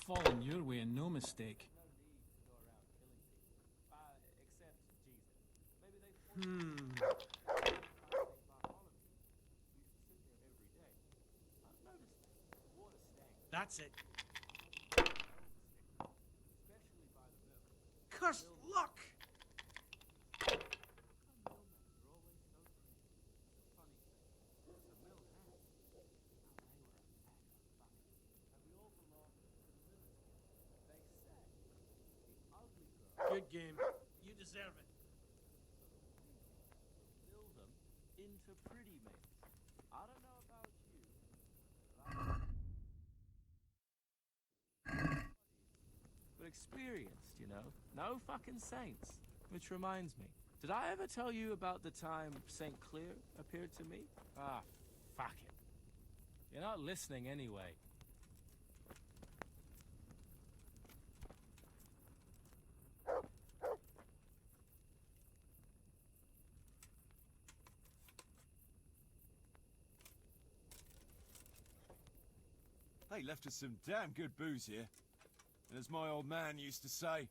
S11: fallen your way and no mistake.
S6: That's it. Cursed luck!
S11: Good game.
S6: You deserve it.
S8: Build them into pretty mates. I don't know about you. But experienced, you know? No fucking saints. Which reminds me, did I ever tell you about the time St. Clair appeared to me? Ah, fuck it. You're not listening anyway.
S3: They left us some damn good booze here. And as my old man used to say,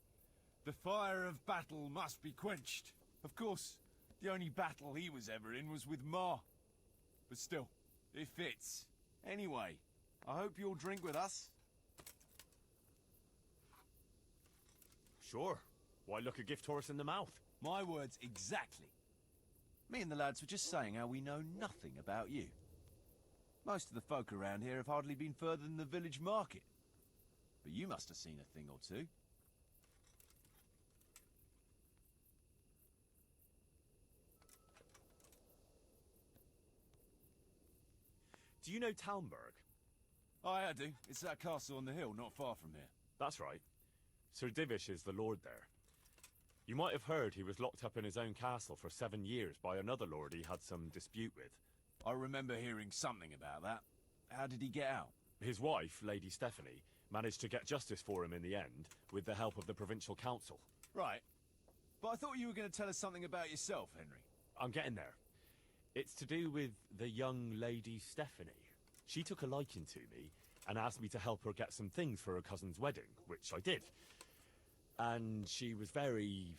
S3: the fire of battle must be quenched. Of course, the only battle he was ever in was with Ma. But still, it fits. Anyway, I hope you'll drink with us.
S1: Sure. Why look a gift horse in the mouth?
S3: My words exactly. Me and the lads were just saying how we know nothing about you. Most of the folk around here have hardly been further than the village market. But you must have seen a thing or two.
S1: Do you know Talmberg?
S3: Aye, I do. It's that castle on the hill, not far from here.
S1: That's right. Sir Divish is the lord there. You might have heard he was locked up in his own castle for 7 years by another lord he had some dispute with.
S3: I remember hearing something about that. How did he get out?
S1: His wife, Lady Stephanie, managed to get justice for him in the end, with the help of the provincial council.
S3: Right. But I thought you were going to tell us something about yourself, Henry.
S1: I'm getting there. It's to do with the young Lady Stephanie. She took a liking to me and asked me to help her get some things for her cousin's wedding, which I did. And she was very,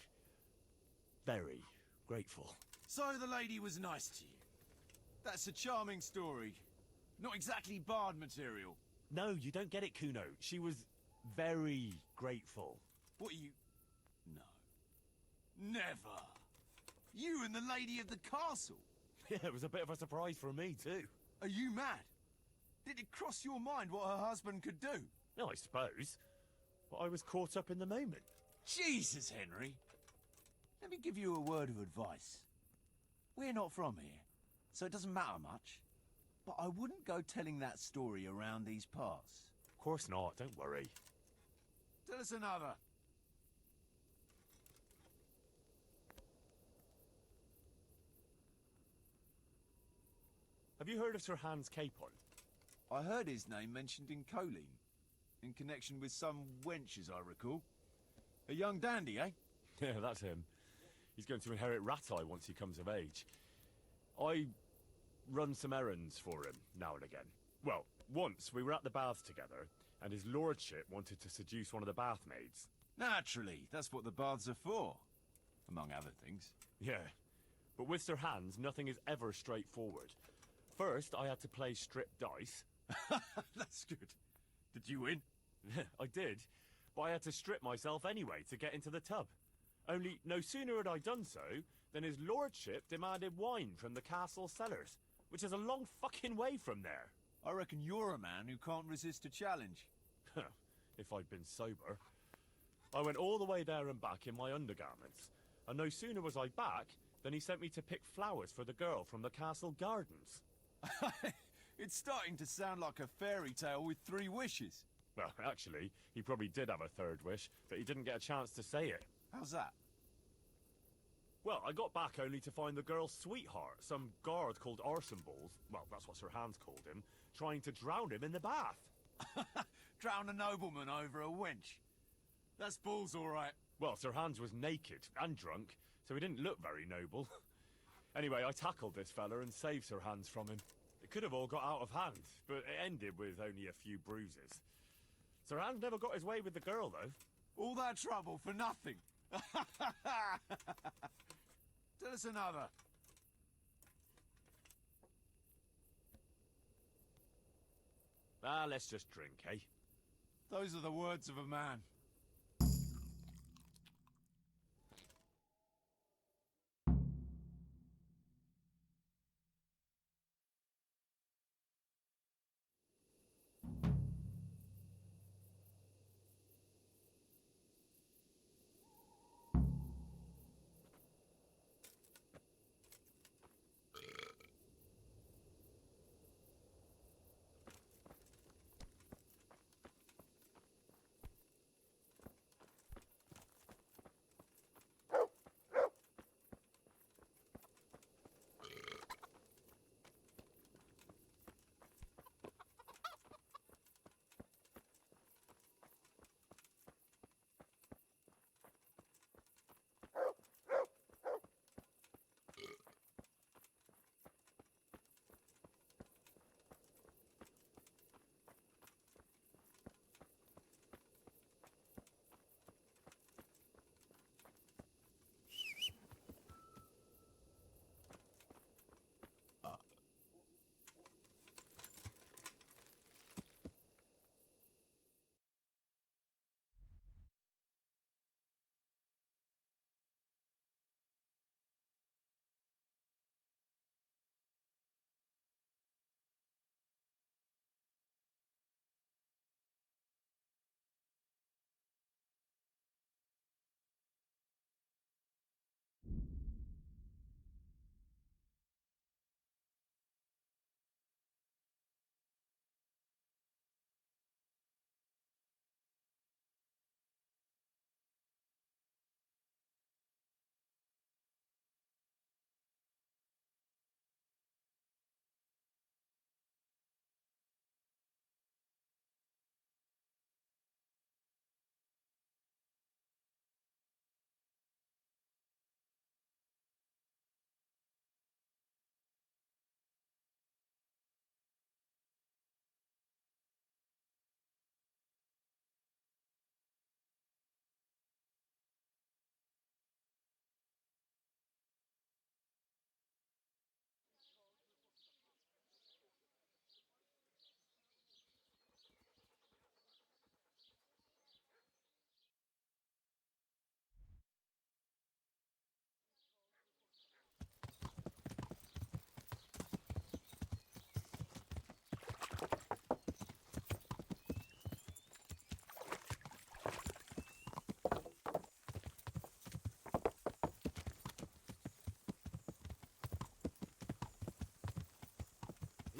S1: very grateful.
S3: So the lady was nice to you. That's a charming story. Not exactly bard material.
S1: No, you don't get it, Kuno. She was very grateful.
S3: What you... No. Never. You and the lady of the castle.
S1: Yeah, it was a bit of a surprise for me, too.
S3: Are you mad? Did it cross your mind what her husband could do?
S1: No, I suppose. But I was caught up in the moment.
S3: Jesus, Henry. Let me give you a word of advice. We're not from here, so it doesn't matter much. But I wouldn't go telling that story around these parts.
S1: Of course not, don't worry.
S3: Tell us another.
S1: Have you heard of Sir Hans Capon?
S3: I heard his name mentioned in Colleen, in connection with some wench, as I recall. A young dandy, eh?
S1: Yeah, that's him. He's going to inherit Ratai once he comes of age. I run some errands for him now and again. Well, once we were at the baths together, and his lordship wanted to seduce one of the bath maids.
S3: Naturally, that's what the baths are for, among other things.
S1: Yeah, but with Sir Hans, nothing is ever straightforward. First, I had to play strip dice.
S3: That's good. Did you win?
S1: I did, but I had to strip myself anyway to get into the tub. Only, no sooner had I done so, than his lordship demanded wine from the castle cellars, which is a long fucking way from there.
S3: I reckon you're a man who can't resist a challenge.
S1: If I'd been sober. I went all the way there and back in my undergarments, and no sooner was I back, than he sent me to pick flowers for the girl from the castle gardens.
S3: It's starting to sound like a fairy tale with 3 wishes.
S1: Well, actually, he probably did have a third wish, but he didn't get a chance to say it.
S3: How's that?
S1: Well, I got back only to find the girl's sweetheart, some guard called Arsenballs, well, that's what Sir Hans called him, trying to drown him in the bath.
S3: Drown a nobleman over a wench. That's balls, all right.
S1: Well, Sir Hans was naked and drunk, so he didn't look very noble. Anyway, I tackled this fella and saved Sir Hans from him. It could have all got out of hand, but it ended with only a few bruises. Sir Hans never got his way with the girl, though.
S3: All that trouble for nothing. Tell us another.
S1: Ah, let's just drink, eh?
S3: Those are the words of a man.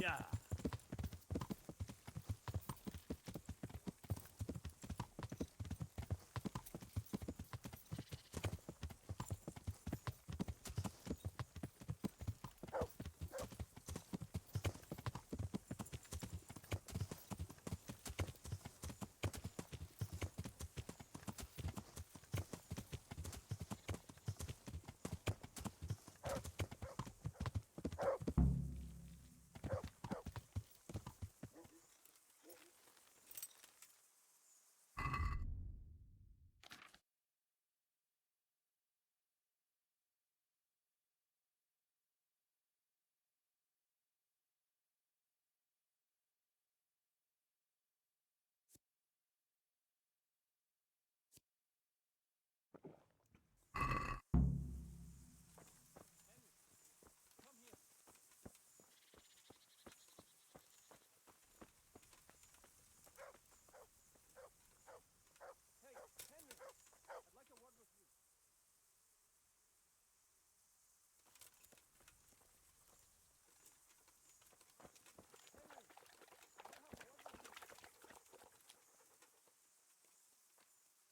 S1: Yeah.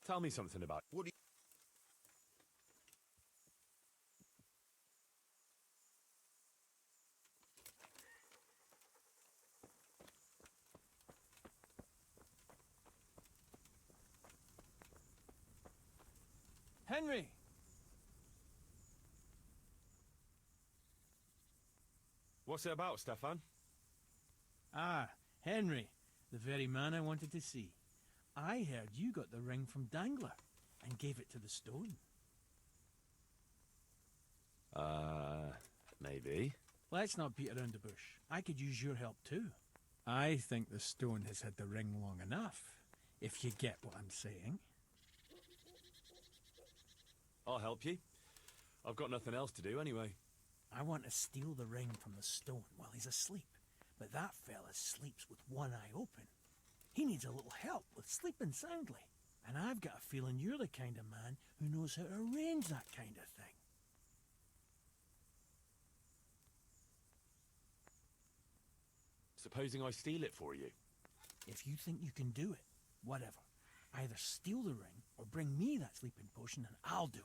S1: Tell me something about... What do you...
S11: Henry!
S1: What's it about, Stefan?
S11: Ah, Henry. The very man I wanted to see. I heard you got the ring from Dangler and gave it to the stone.
S3: Maybe.
S11: Let's not beat around the bush. I could use your help too. I think the stone has had the ring long enough, if you get what I'm saying.
S1: I'll help you. I've got nothing else to do anyway.
S11: I want to steal the ring from the stone while he's asleep, but that fella sleeps with one eye open. He needs a little help with sleeping soundly, and I've got a feeling you're the kind of man who knows how to arrange that kind of thing.
S1: Supposing I steal it for you?
S11: If you think you can do it, whatever. Either steal the ring or bring me that sleeping potion and I'll do it.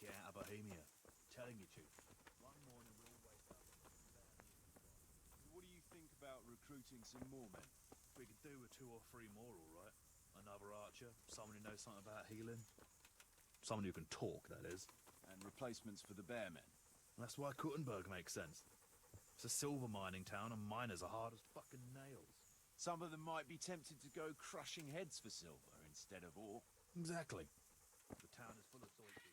S4: Get out of Bohemia. Telling you, Chief. One morning we'll wake up.
S3: What do you think about recruiting some more men?
S4: We could do with 2 or 3 more, all right. Another archer, someone who knows something about healing. Someone who can talk, that is.
S3: And replacements for the bear men?
S4: That's why Kuttenberg makes sense. It's a silver mining town and miners are hard as fucking nails.
S3: Some of them might be tempted to go crushing heads for silver instead of ore.
S4: Exactly. The town is full of soy cheese.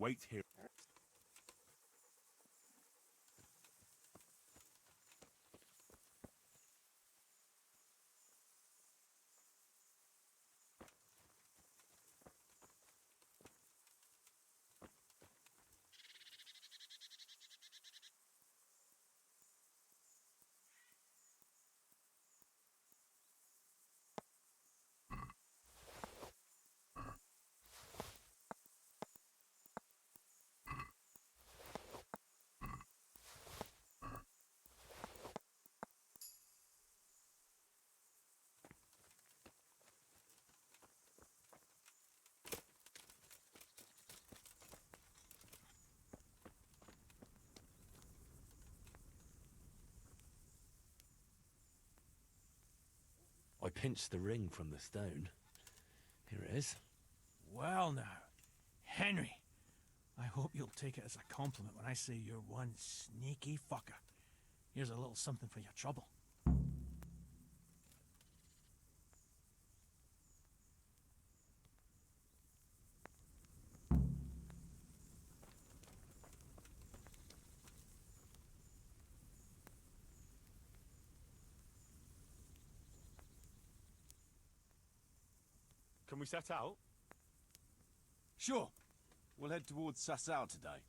S1: Wait here. I pinched the ring from the stone. Here it is.
S11: Well now, Henry, I hope you'll take it as a compliment when I say you're one sneaky fucker. Here's a little something for your trouble.
S1: Can we set out?
S3: Sure. We'll head towards Sasau today.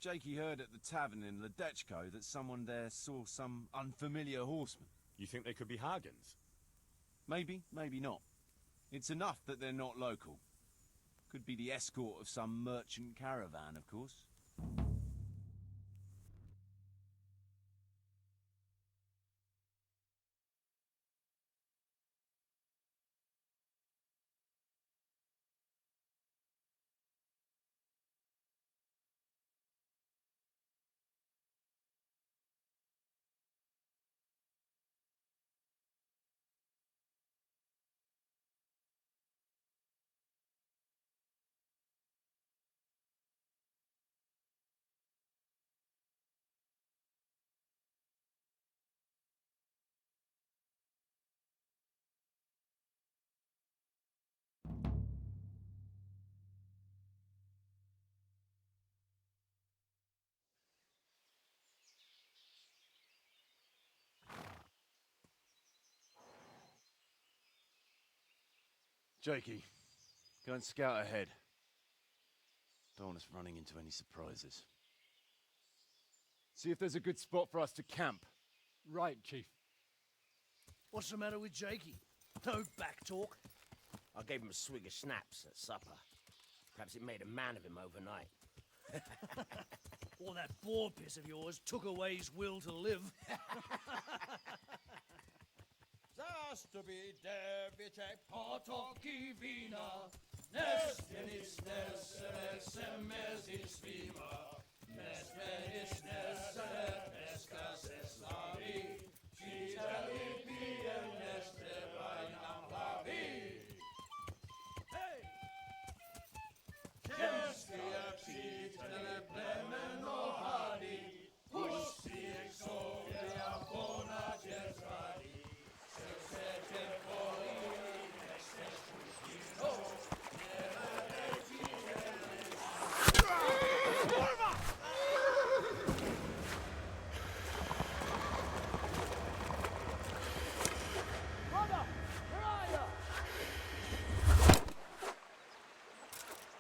S3: Jakey heard at the tavern in Ledechko that someone there saw some unfamiliar horseman.
S1: You think they could be Hagens?
S3: Maybe, maybe not. It's enough that they're not local. Could be the escort of some merchant caravan, of course. Jakey, go and scout ahead. Don't want us running into any surprises. See if there's a good spot for us to camp.
S2: Right, Chief.
S6: What's the matter with Jakey? No back talk.
S5: I gave him a swig of schnapps at supper. Perhaps it made a man of him overnight.
S6: Or that boar piss of yours took away his will to live.
S15: Zastupi device potoki vina, nestenis nesere semezis vima, nesmenis nesere eskas eslavi, citali piem nestre vainam lavi. Hey! Gestia citale plemeno hadi, pusti exovia bona gesradi.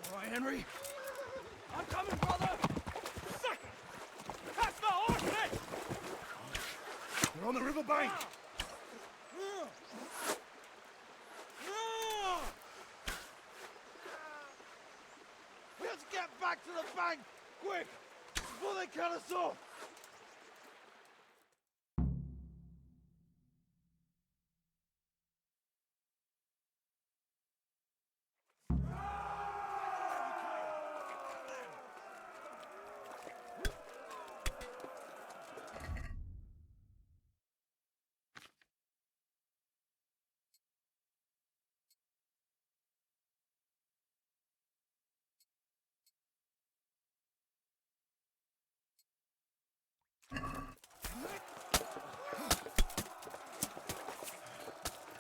S6: All right, Henry. I'm coming, brother. Second. That's the horse. We're on the river bank.
S15: We have to get back to the bank, quick, before they cut us off.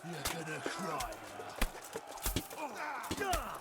S6: You're gonna cry now.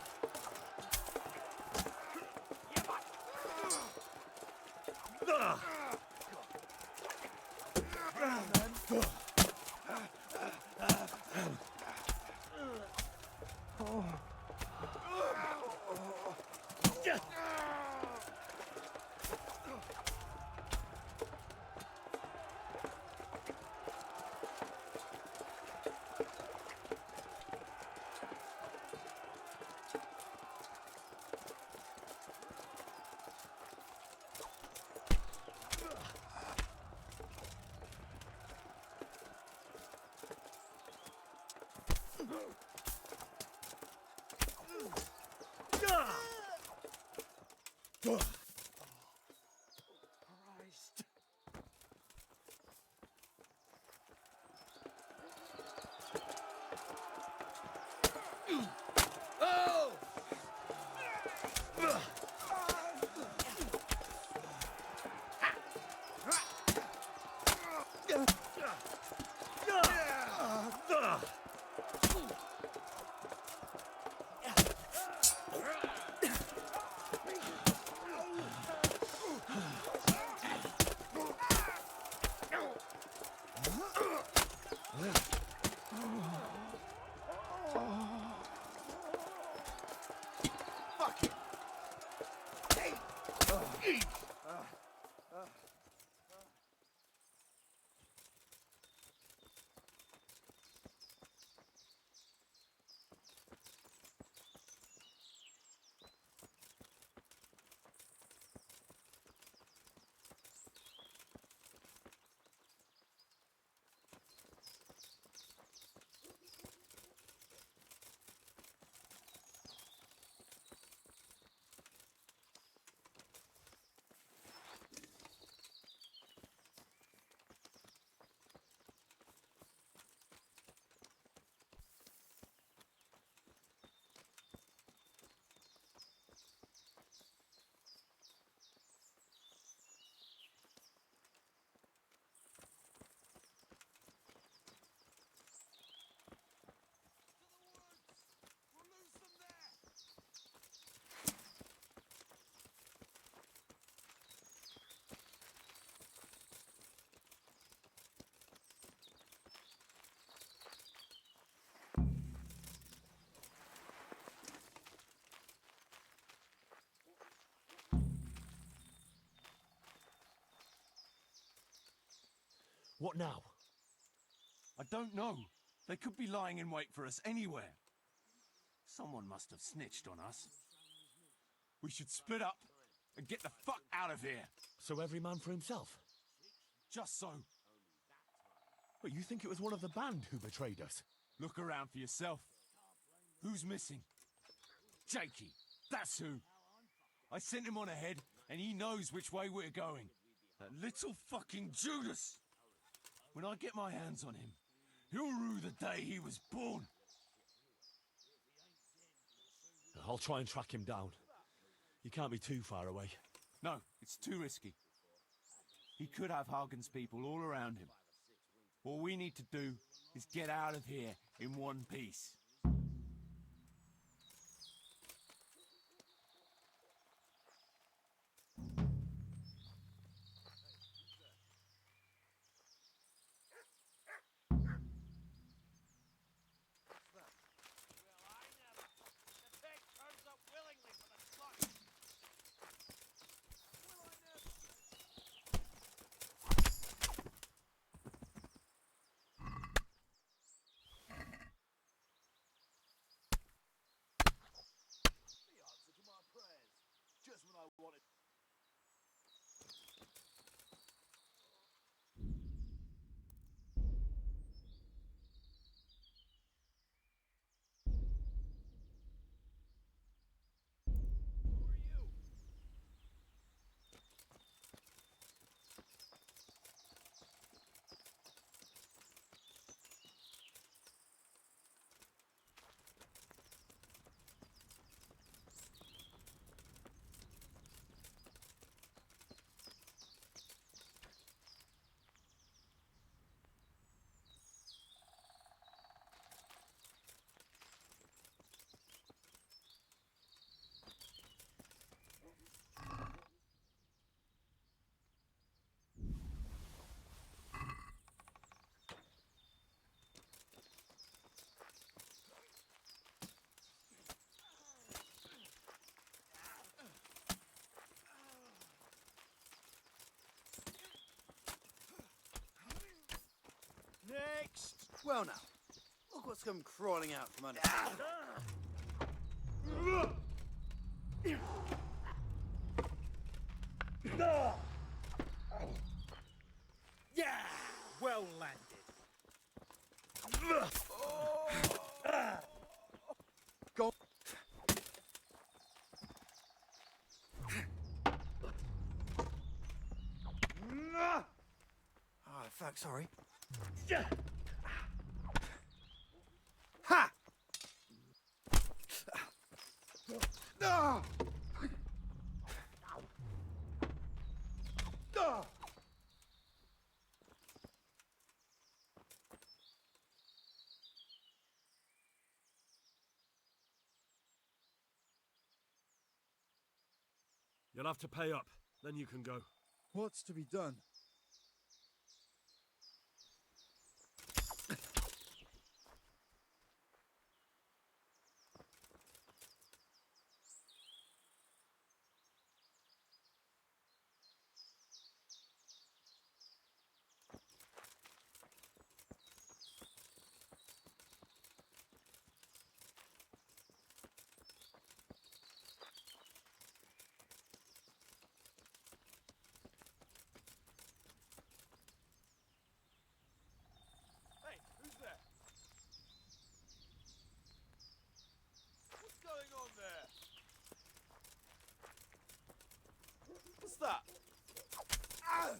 S1: What now?
S3: I don't know. They could be lying in wait for us anywhere. Someone must have snitched on us. We should split up and get the fuck out of here.
S1: So every man for himself?
S3: Just so.
S1: But you think it was one of the band who betrayed us?
S3: Look around for yourself. Who's missing? Jakey. That's who. I sent him on ahead, and he knows which way we're going. That little fucking Judas! When I get my hands on him, he'll rue the day he was born.
S1: I'll try and track him down. He can't be too far away.
S3: No, it's too risky. He could have Hagen's people all around him. All we need to do is get out of here in one piece.
S4: Just when I wanted.
S15: Well now, look what's come crawling out from under.
S6: Yeah, well landed.
S15: Go. Ah, fuck, sorry. Ha! Ah! Ah!
S1: You'll have to pay up, then you can go.
S15: What's to be done?
S4: Hey, who's there? What's going on there? What's that? Ah!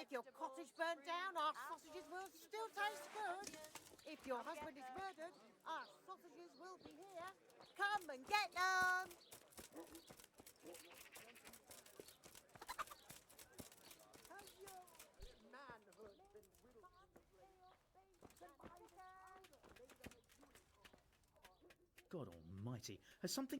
S16: If your cottage burnt down, our sausages will still taste good. If your husband is murdered, our sausages will be here. Come and get them! Has your manhood been riddled
S6: God almighty, has something...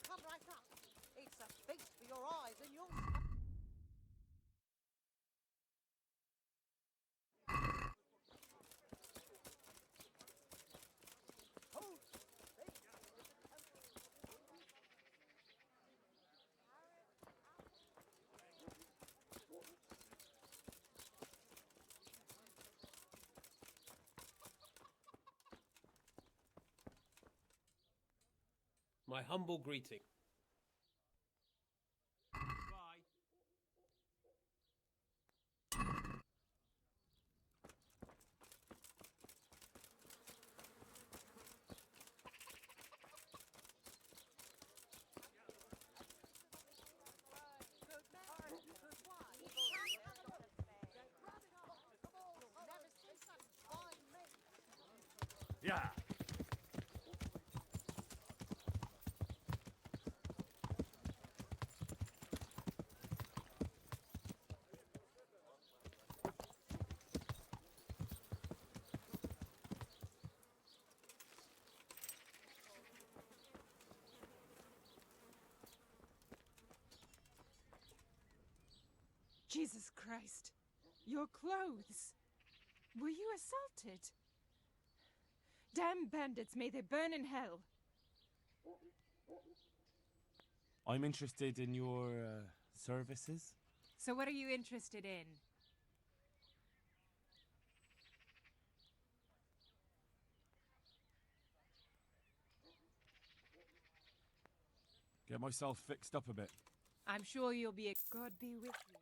S16: Come right up. It's a feast for your eyes and your...
S17: My humble greeting.
S11: Bye.
S1: Yeah.
S18: Jesus Christ! Your clothes! Were you assaulted? Damn bandits, may they burn in hell!
S1: I'm interested in your services.
S18: So what are you interested in?
S1: Get myself fixed up a bit.
S18: I'm sure you'll be a... God be with you.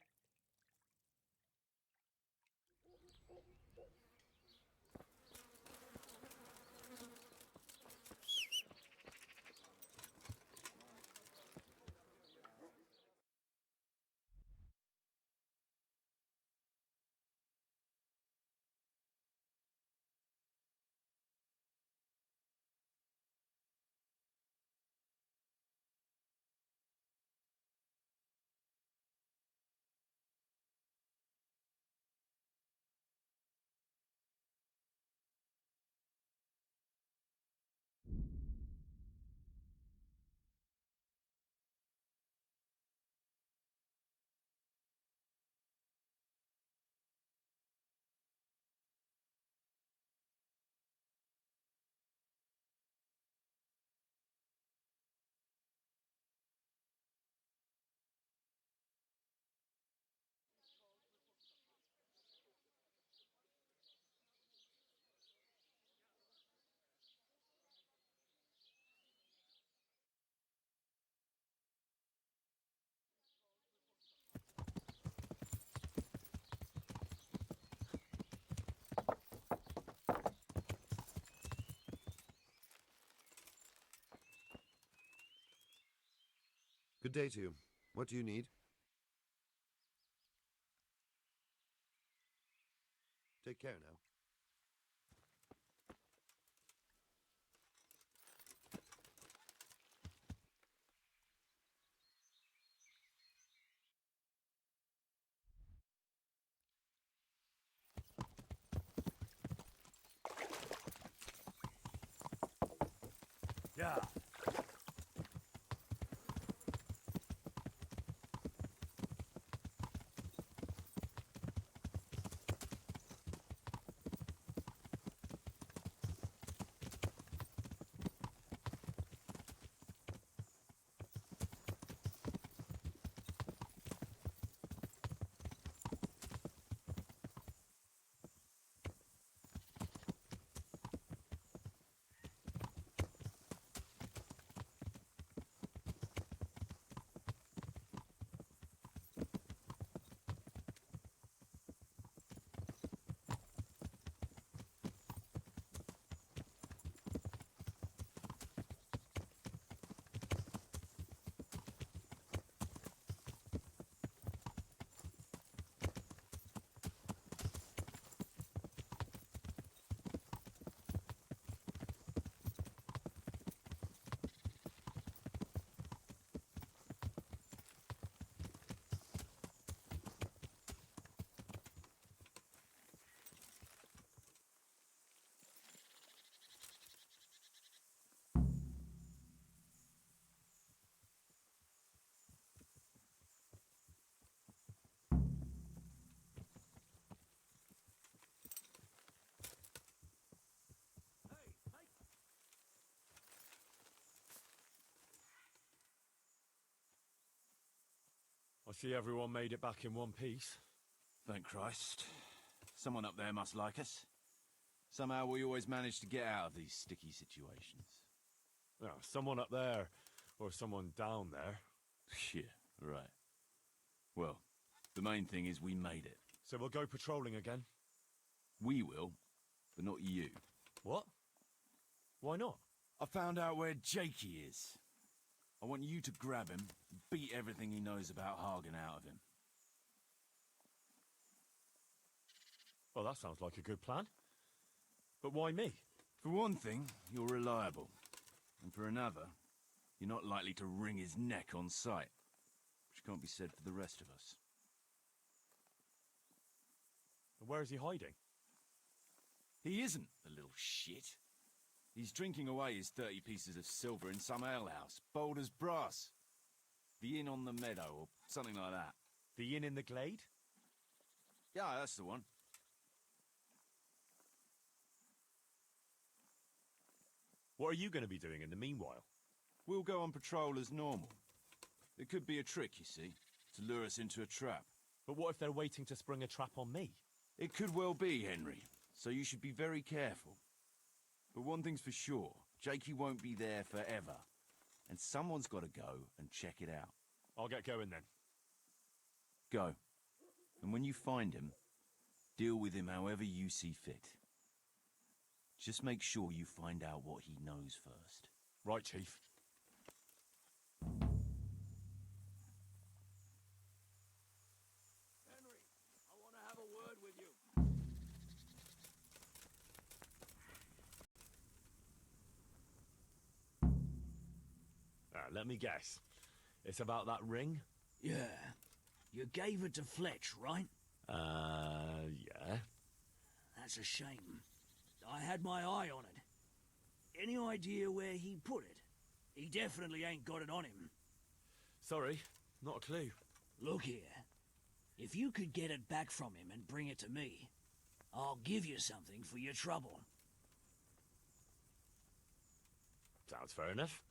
S19: Good day to you. What do you need? Take care now.
S1: Yeah. I see everyone made it back in one piece.
S3: Thank Christ. Someone up there must like us. Somehow we always manage to get out of these sticky situations.
S1: Oh, someone up there, or someone down there.
S3: Yeah, right. Well, the main thing is we made it.
S1: So we'll go patrolling again?
S3: We will, but not you.
S1: What? Why not?
S3: I found out where Jakey is. I want you to grab him, beat everything he knows about Hagen out of him.
S1: Well, that sounds like a good plan. But why me?
S3: For one thing, you're reliable. And for another, you're not likely to wring his neck on sight. Which can't be said for the rest of us.
S1: And where is he hiding?
S3: He isn't, the little shit. He's drinking away his 30 pieces of silver in some alehouse, bold as brass. The inn on the meadow, or something like that.
S1: The inn in the glade?
S3: Yeah, that's the one.
S1: What are you going to be doing in the meanwhile?
S3: We'll go on patrol as normal. It could be a trick, you see, to lure us into a trap.
S1: But what if they're waiting to spring a trap on me?
S3: It could well be, Henry, so you should be very careful. But one thing's for sure, Jakey won't be there forever. And someone's got to go and check it out.
S1: I'll get going then.
S3: Go. And when you find him, deal with him however you see fit. Just make sure you find out what he knows first.
S1: Right, Chief.
S3: Henry, I want to have a word with you.
S1: Let me guess. It's about that ring?
S6: Yeah. You gave it to Fletch, right?
S1: Yeah.
S6: That's a shame. I had my eye on it. Any idea where he put it? He definitely ain't got it on him.
S1: Sorry, not a clue.
S6: Look here. If you could get it back from him and bring it to me, I'll give you something for your trouble.
S1: Sounds fair enough.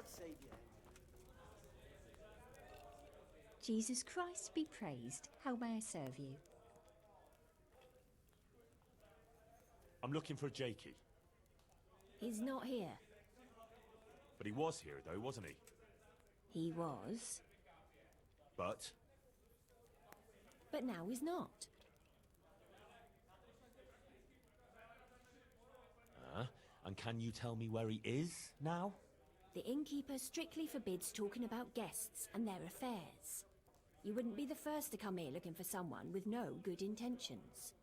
S16: Saviour.
S17: Jesus Christ be praised. How may I serve you?
S1: I'm looking for Jakey.
S17: He's not here.
S1: But he was here, though, wasn't he?
S17: He was,
S1: But
S17: but now he's not.
S1: and can you tell me where he is now?
S17: The innkeeper strictly forbids talking about guests and their affairs. You wouldn't be the first to come here looking for someone with no good intentions.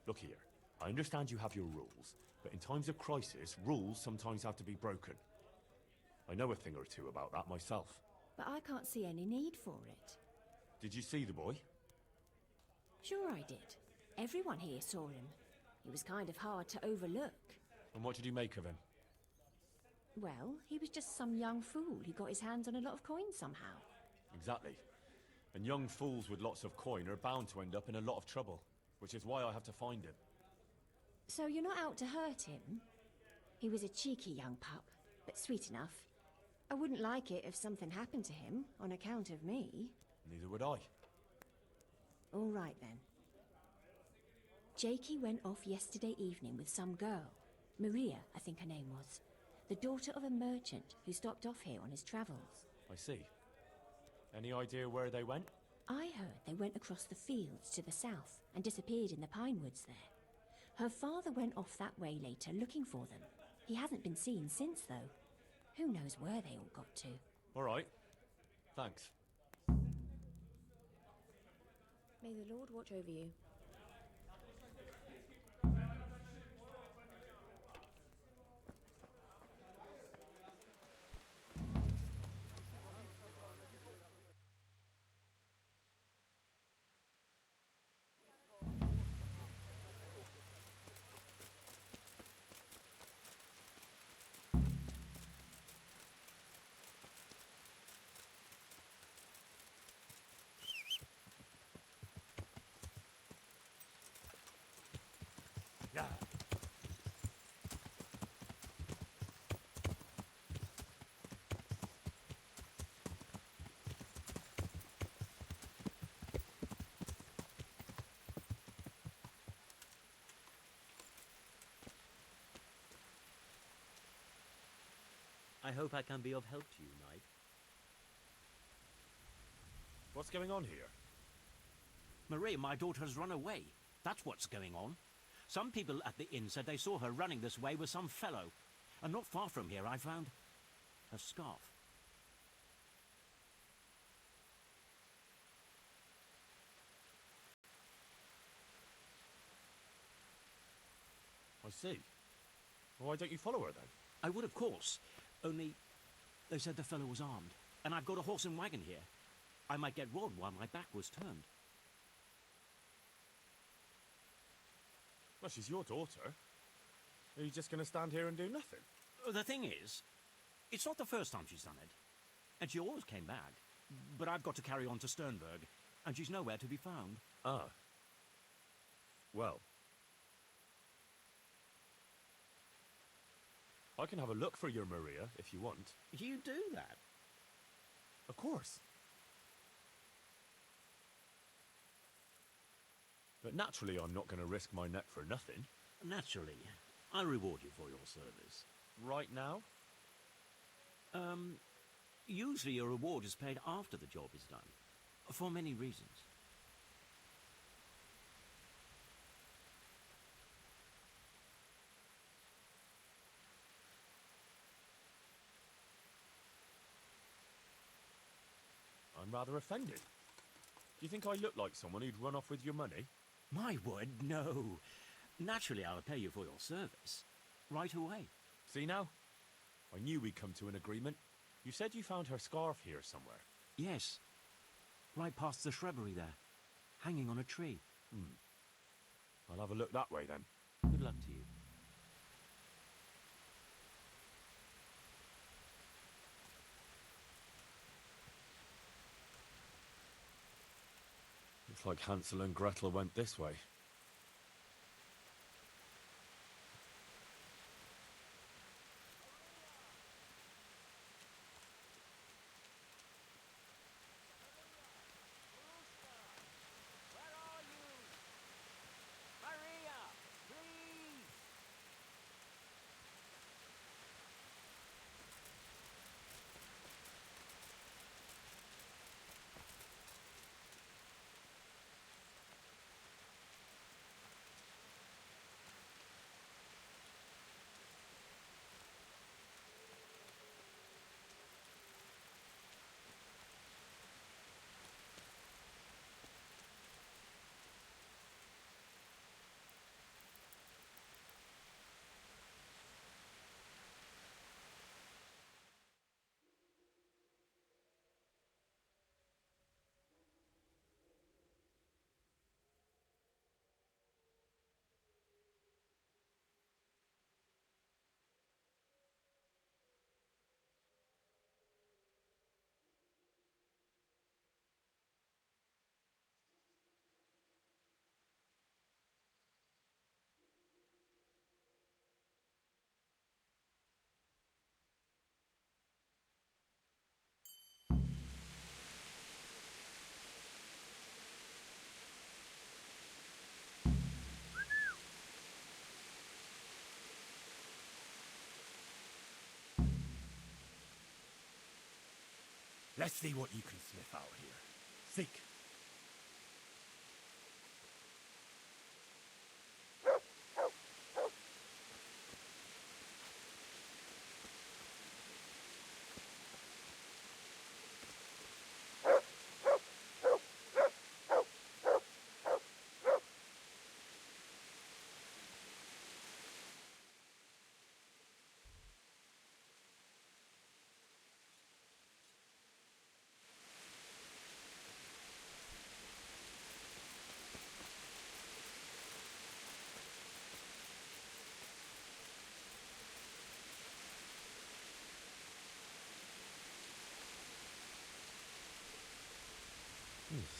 S1: Look here, I understand you have your rules, but in times of crisis, rules sometimes have to be broken. I know a thing or two about that myself.
S17: But I can't see any need for it.
S1: Did you see the boy?
S17: Sure I did. Everyone here saw him. He was kind of hard to overlook.
S1: And what did you make of him?
S17: Well, he was just some young fool who got his hands on a lot of coins somehow.
S1: Exactly. And young fools with lots of coin are bound to end up in a lot of trouble, which is why I have to find him.
S17: So you're not out to hurt him? He was a cheeky young pup, but sweet enough. I wouldn't like it if something happened to him on account of me.
S1: Neither would I.
S17: All right then. Jakey went off yesterday evening with some girl. Maria, I think her name was. The daughter of a merchant who stopped off here on his travels.
S1: I see. Any idea where they went?
S17: I heard they went across the fields to the south and disappeared in the pine woods there. Her father went off that way later looking for them. He hasn't been seen since, though. Who knows where they all got to?
S1: All right. Thanks.
S17: May the Lord watch over you.
S1: Yeah.
S20: I hope I can be of help to you, Knight.
S1: What's going on here?
S21: Marie, my daughter has run away. That's what's going on. Some people at the inn said they saw her running this way with some fellow. And not far from here, I found a scarf.
S1: I see. Well, why don't you follow her then?
S21: I would, of course. Only they said the fellow was armed. And I've got a horse and wagon here. I might get robbed while my back was turned.
S1: Well, she's your daughter. Are you just going to stand here and do nothing?
S21: The thing is, it's not the first time she's done it. And she always came back. But I've got to carry on to Sternberg, and she's nowhere to be found.
S1: Ah. Well. I can have a look for your Maria, if you want.
S21: You do that?
S1: Of course. But naturally, I'm not going to risk my neck for nothing.
S21: Naturally. I'll reward you for your service.
S1: Right now?
S21: Usually your reward is paid after the job is done. For many reasons.
S1: I'm rather offended. Do you think I look like someone who'd run off with your money?
S21: My word, no. Naturally, I'll pay you for your service. Right away.
S1: See now? I knew we'd come to an agreement. You said you found her scarf here somewhere.
S21: Yes. Right past the shrubbery there. Hanging on a tree.
S1: I'll have a look that way then.
S21: Good luck to you.
S1: like Hansel and Gretel went this way. Let's see what you can sniff out here. Seek.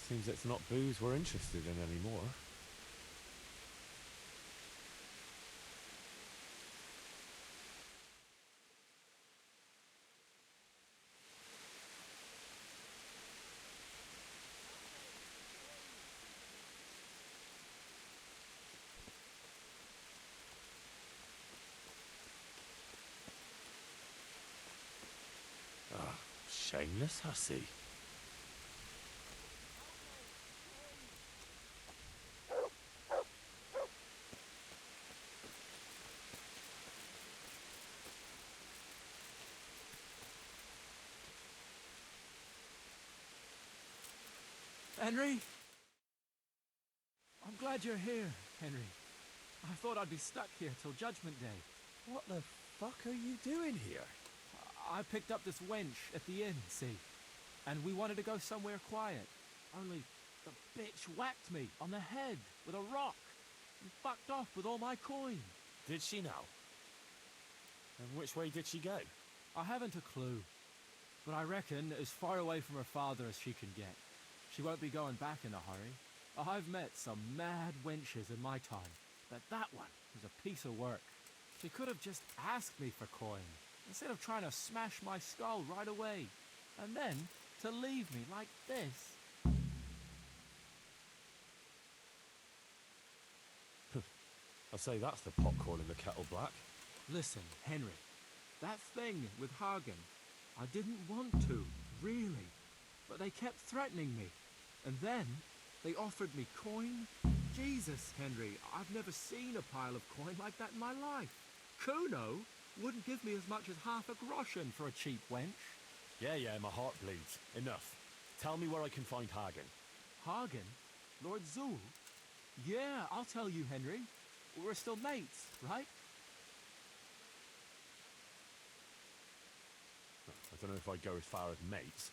S1: Seems it's not booze we're interested in anymore. Ah, shameless hussy.
S8: Henry? I'm glad you're here, Henry. I thought I'd be stuck here till Judgment Day.
S1: What the fuck are you doing here?
S8: I picked up this wench at the inn, see? And we wanted to go somewhere quiet. Only the bitch whacked me on the head with a rock and fucked off with all my coin.
S1: Did she now? And which way did she go?
S8: I haven't a clue. But I reckon as far away from her father as she can get. She won't be going back in a hurry. I've met some mad wenches in my time, but that one was a piece of work. She could have just asked me for coin, instead of trying to smash my skull right away, and then to leave me like this.
S1: I'd say that's the pot calling the kettle black.
S8: Listen, Henry, that thing with Hagen, I didn't want to, really, but they kept threatening me. And then they offered me coin. Jesus, Henry, I've never seen a pile of coin like that in my life. Kuno wouldn't give me as much as half a groschen for a cheap wench.
S1: Yeah, my heart bleeds. Enough. Tell me where I can find Hagen.
S8: Hagen? Lord Zool? Yeah, I'll tell you, Henry. We're still mates, right?
S1: I don't know if I'd go as far as mates,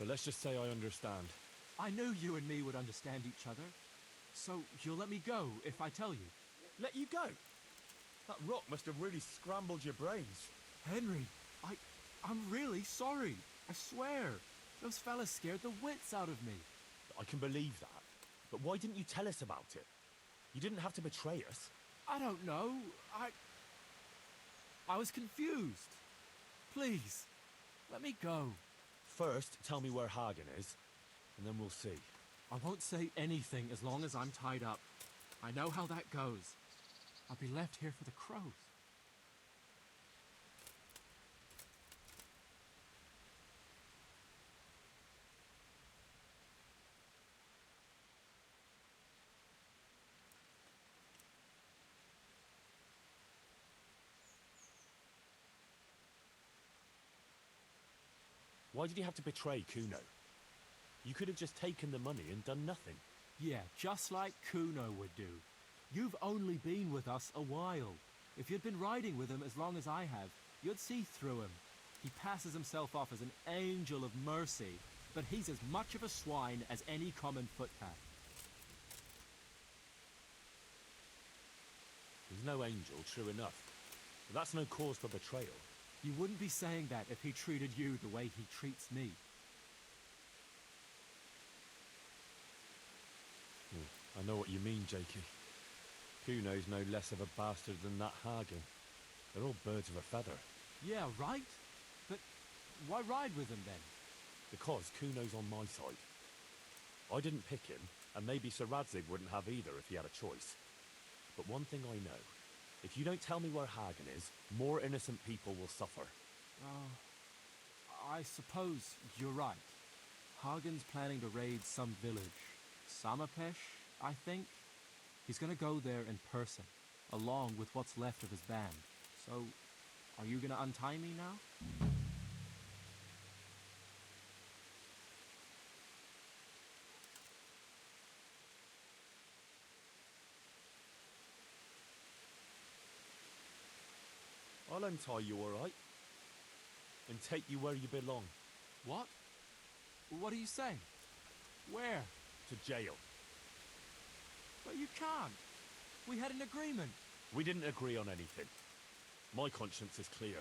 S1: but let's just say I understand.
S8: I knew you and me would understand each other. So you'll let me go if I tell you?
S1: Let you go? That rock must have really scrambled your brains.
S8: Henry, I'm really sorry. I swear. Those fellas scared the wits out of me.
S1: I can believe that. But why didn't you tell us about it? You didn't have to betray us.
S8: I don't know. I was confused. Please, let me go.
S1: First, tell me where Hagen is, and then we'll see.
S8: I won't say anything as long as I'm tied up. I know how that goes. I'll be left here for the crows.
S1: Why did you have to betray Kuno? You could have just taken the money and done nothing.
S8: Yeah, just like Kuno would do. You've only been with us a while. If you'd been riding with him as long as I have, you'd see through him. He passes himself off as an angel of mercy, but he's as much of a swine as any common footpath.
S1: He's no angel, true enough. But that's no cause for betrayal.
S8: You wouldn't be saying that if he treated you the way he treats me.
S1: I know what you mean, Jakey. Kuno's no less of a bastard than that Hagen. They're all birds of a feather.
S8: Yeah, right? But why ride with him then?
S1: Because Kuno's on my side. I didn't pick him, and maybe Sir Radzig wouldn't have either if he had a choice. But one thing I know. If you don't tell me where Hagen is, more innocent people will suffer.
S8: I suppose you're right. Hagen's planning to raid some village. Samapesh, I think. He's gonna go there in person, along with what's left of his band. So, are you gonna untie me now?
S1: I'll untie you, all right? And take you where you belong.
S8: What? What are you saying? Where?
S1: To jail.
S8: But you can't. We had an agreement.
S1: We didn't agree on anything. My conscience is clear.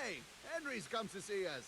S19: Hey, Henry's come to see us.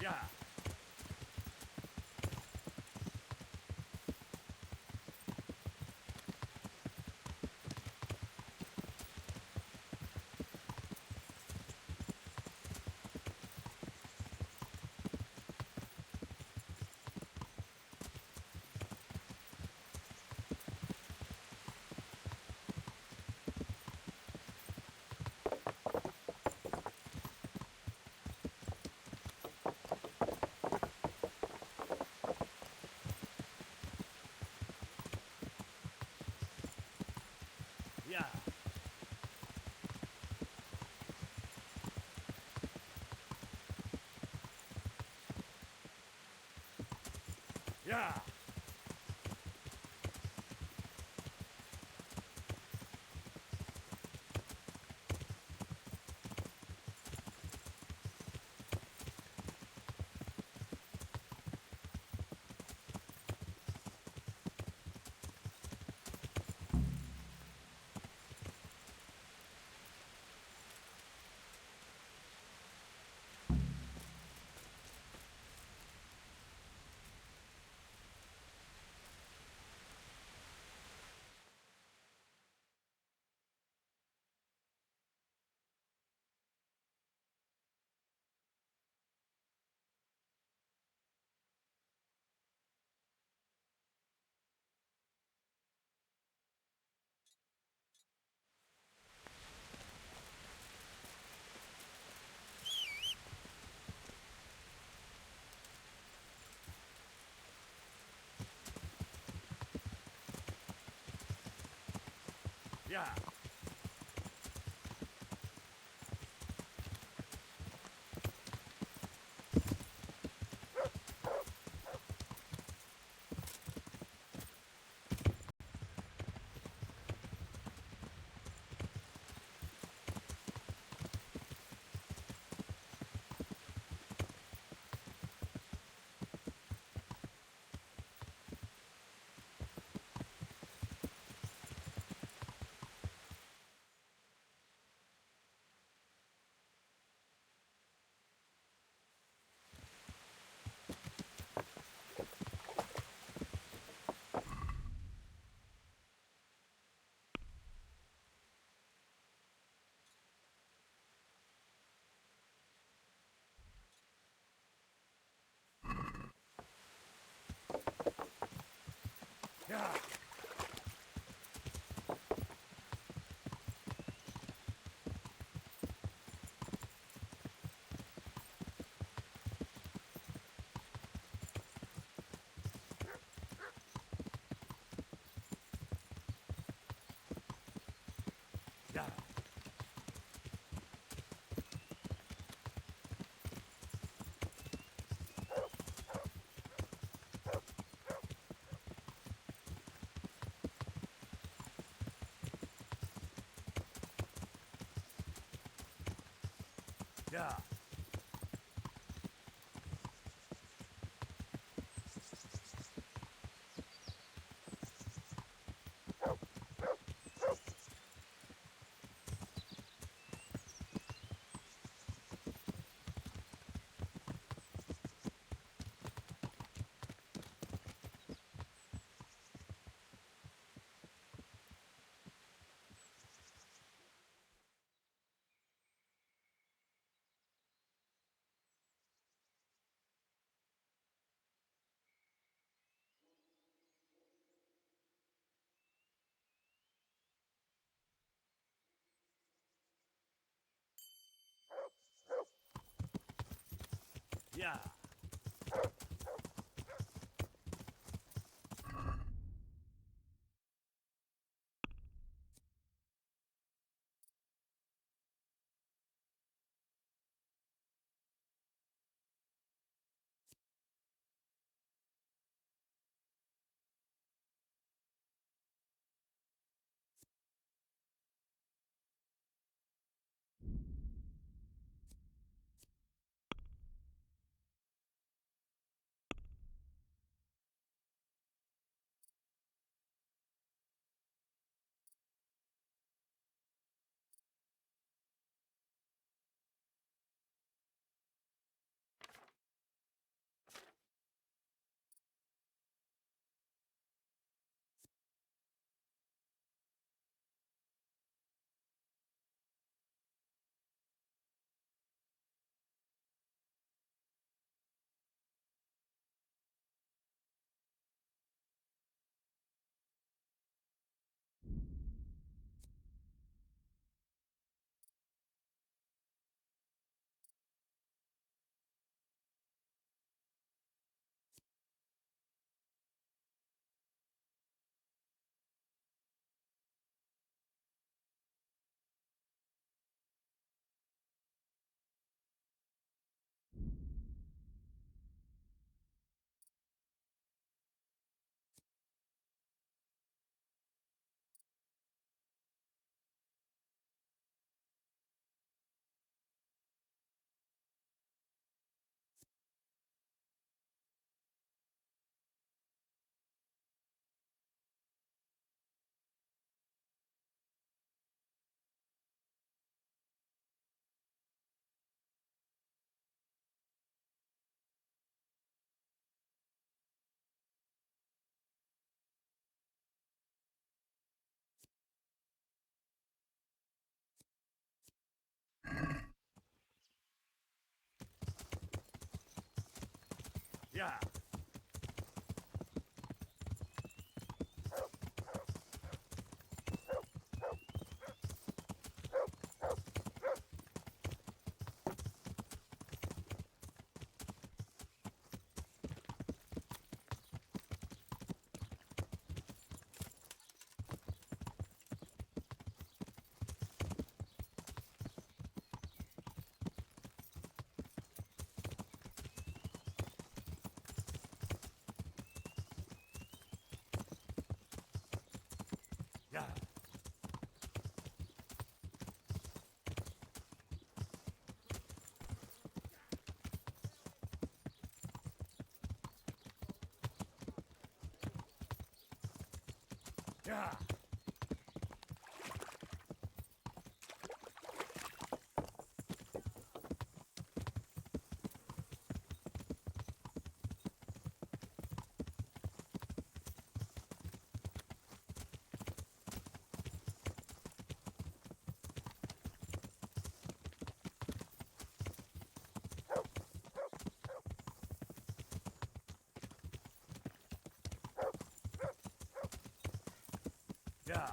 S1: Yeah. Yeah. Yeah. Yeah. Yeah. Yeah. Yeah. Yeah. Yeah. Yeah. Yeah.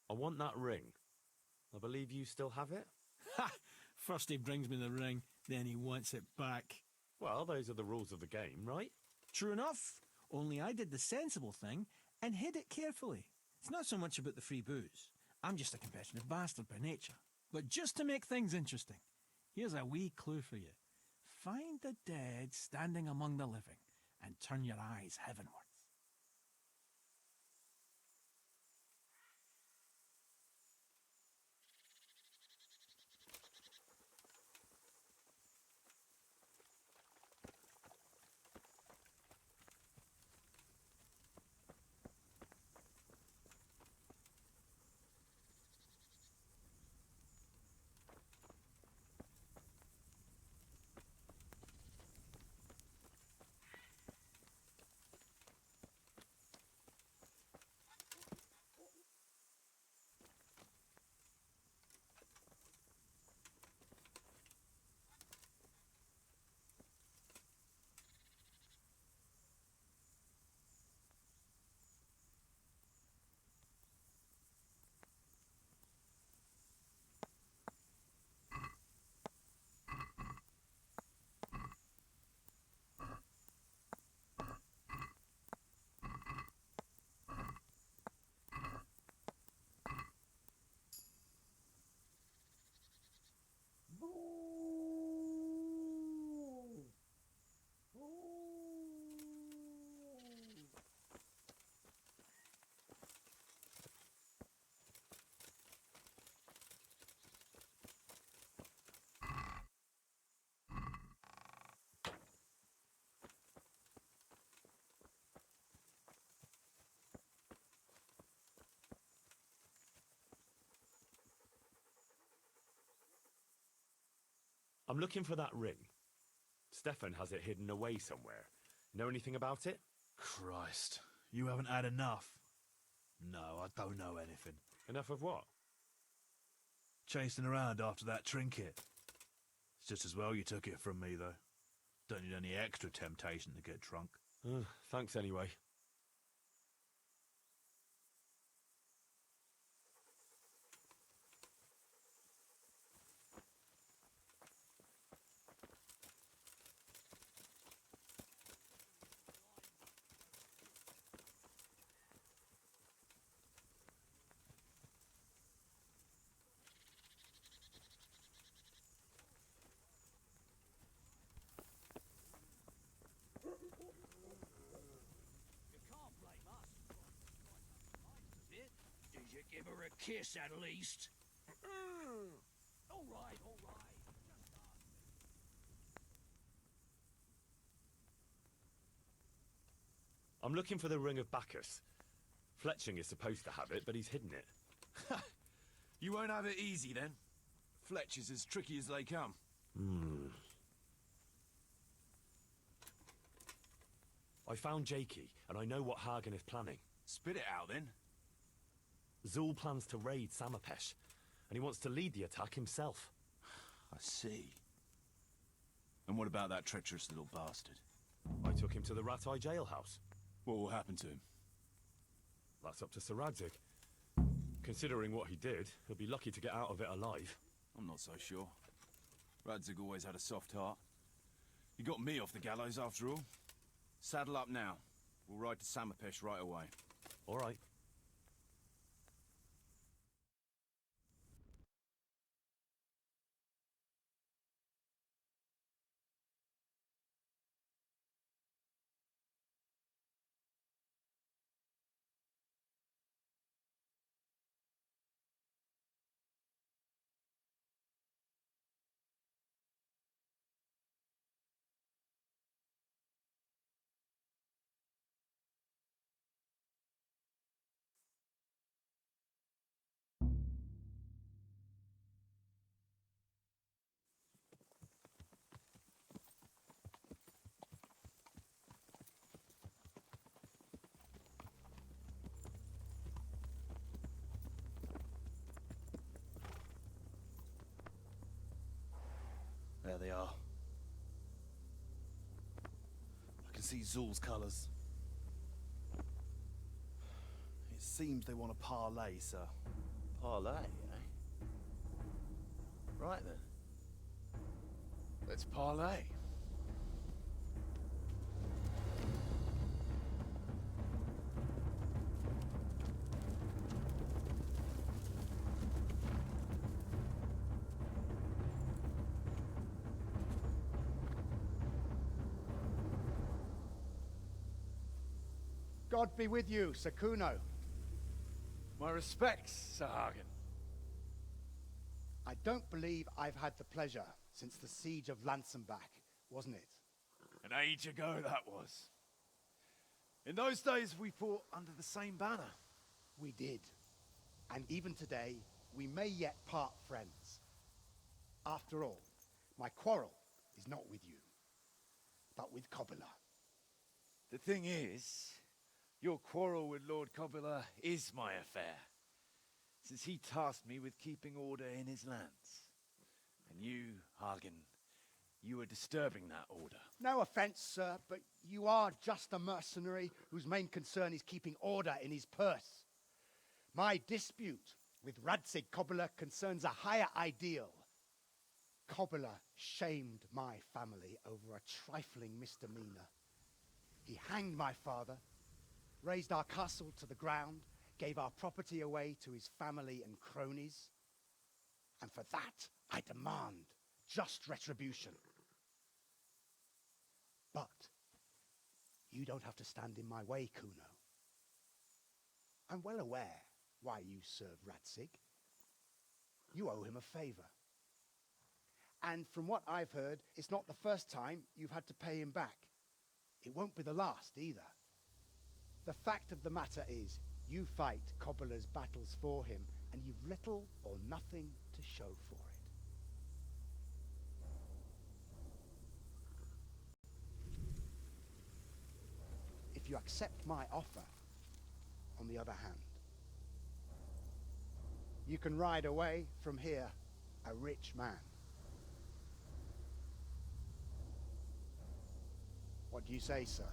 S1: I want that ring. I believe you still have it?
S11: Ha! First he brings me the ring, then he wants it back.
S1: Well, those are the rules of the game, right?
S11: True enough. Only I did the sensible thing and hid it carefully. It's not so much about the free booze. I'm just a competitive bastard by nature. But just to make things interesting, here's a wee clue for you. Find the dead standing among the living and turn your eyes heavenward.
S1: I'm looking for that ring. Stefan has it hidden away somewhere. Know anything about it?
S4: Christ, you haven't had enough. No, I don't know anything.
S1: Enough of what?
S4: Chasing around after that trinket. It's just as well you took it from me, though. Don't need any extra temptation to get drunk.
S1: Thanks anyway.
S6: Give her a kiss at least. All right, all right.
S1: I'm looking for the Ring of Bacchus. Fletching is supposed to have it, but he's hidden it.
S3: You won't have it easy then. Fletch is as tricky as they come.
S1: I found Jakey, and I know what Hagen is planning.
S3: Spit it out then.
S1: Zul plans to raid Samapesh, and he wants to lead the attack himself.
S3: I see. And what about that treacherous little bastard?
S1: I took him to the Rat-Eye jailhouse.
S3: What will happen to him?
S1: That's up to Sir Radzig. Considering what he did, he'll be lucky to get out of it alive.
S3: I'm not so sure. Radzig always had a soft heart. He got me off the gallows after all. Saddle up now. We'll ride to Samapesh right away.
S1: All right.
S4: There they are. I can see Zul's colours. It seems they want a parley, sir.
S3: Parlay, eh? Right then. Let's parlay.
S7: God be with you, Sir Kuno.
S3: My respects, Sir Hagen.
S7: I don't believe I've had the pleasure since the siege of Lansenbach, wasn't it?
S3: An age ago that was. In those days we fought under the same banner.
S7: We did. And even today, we may yet part friends. After all, my quarrel is not with you, but with Cobula.
S3: The thing is, your quarrel with Lord Cobula is my affair, since he tasked me with keeping order in his lands. And you, Hagen, you were disturbing that order.
S7: No offense, sir, but you are just a mercenary whose main concern is keeping order in his purse. My dispute with Radzig Cobula concerns a higher ideal. Cobula shamed my family over a trifling misdemeanor. He hanged my father, razed our castle to the ground, gave our property away to his family and cronies. And for that, I demand just retribution. But you don't have to stand in my way, Kuno. I'm well aware why you serve Radzig. You owe him a favor. And from what I've heard, it's not the first time you've had to pay him back. It won't be the last either. The fact of the matter is, you fight Cobula's battles for him, and you've little or nothing to show for it. If you accept my offer, on the other hand, you can ride away from here a rich man. What do you say, sir?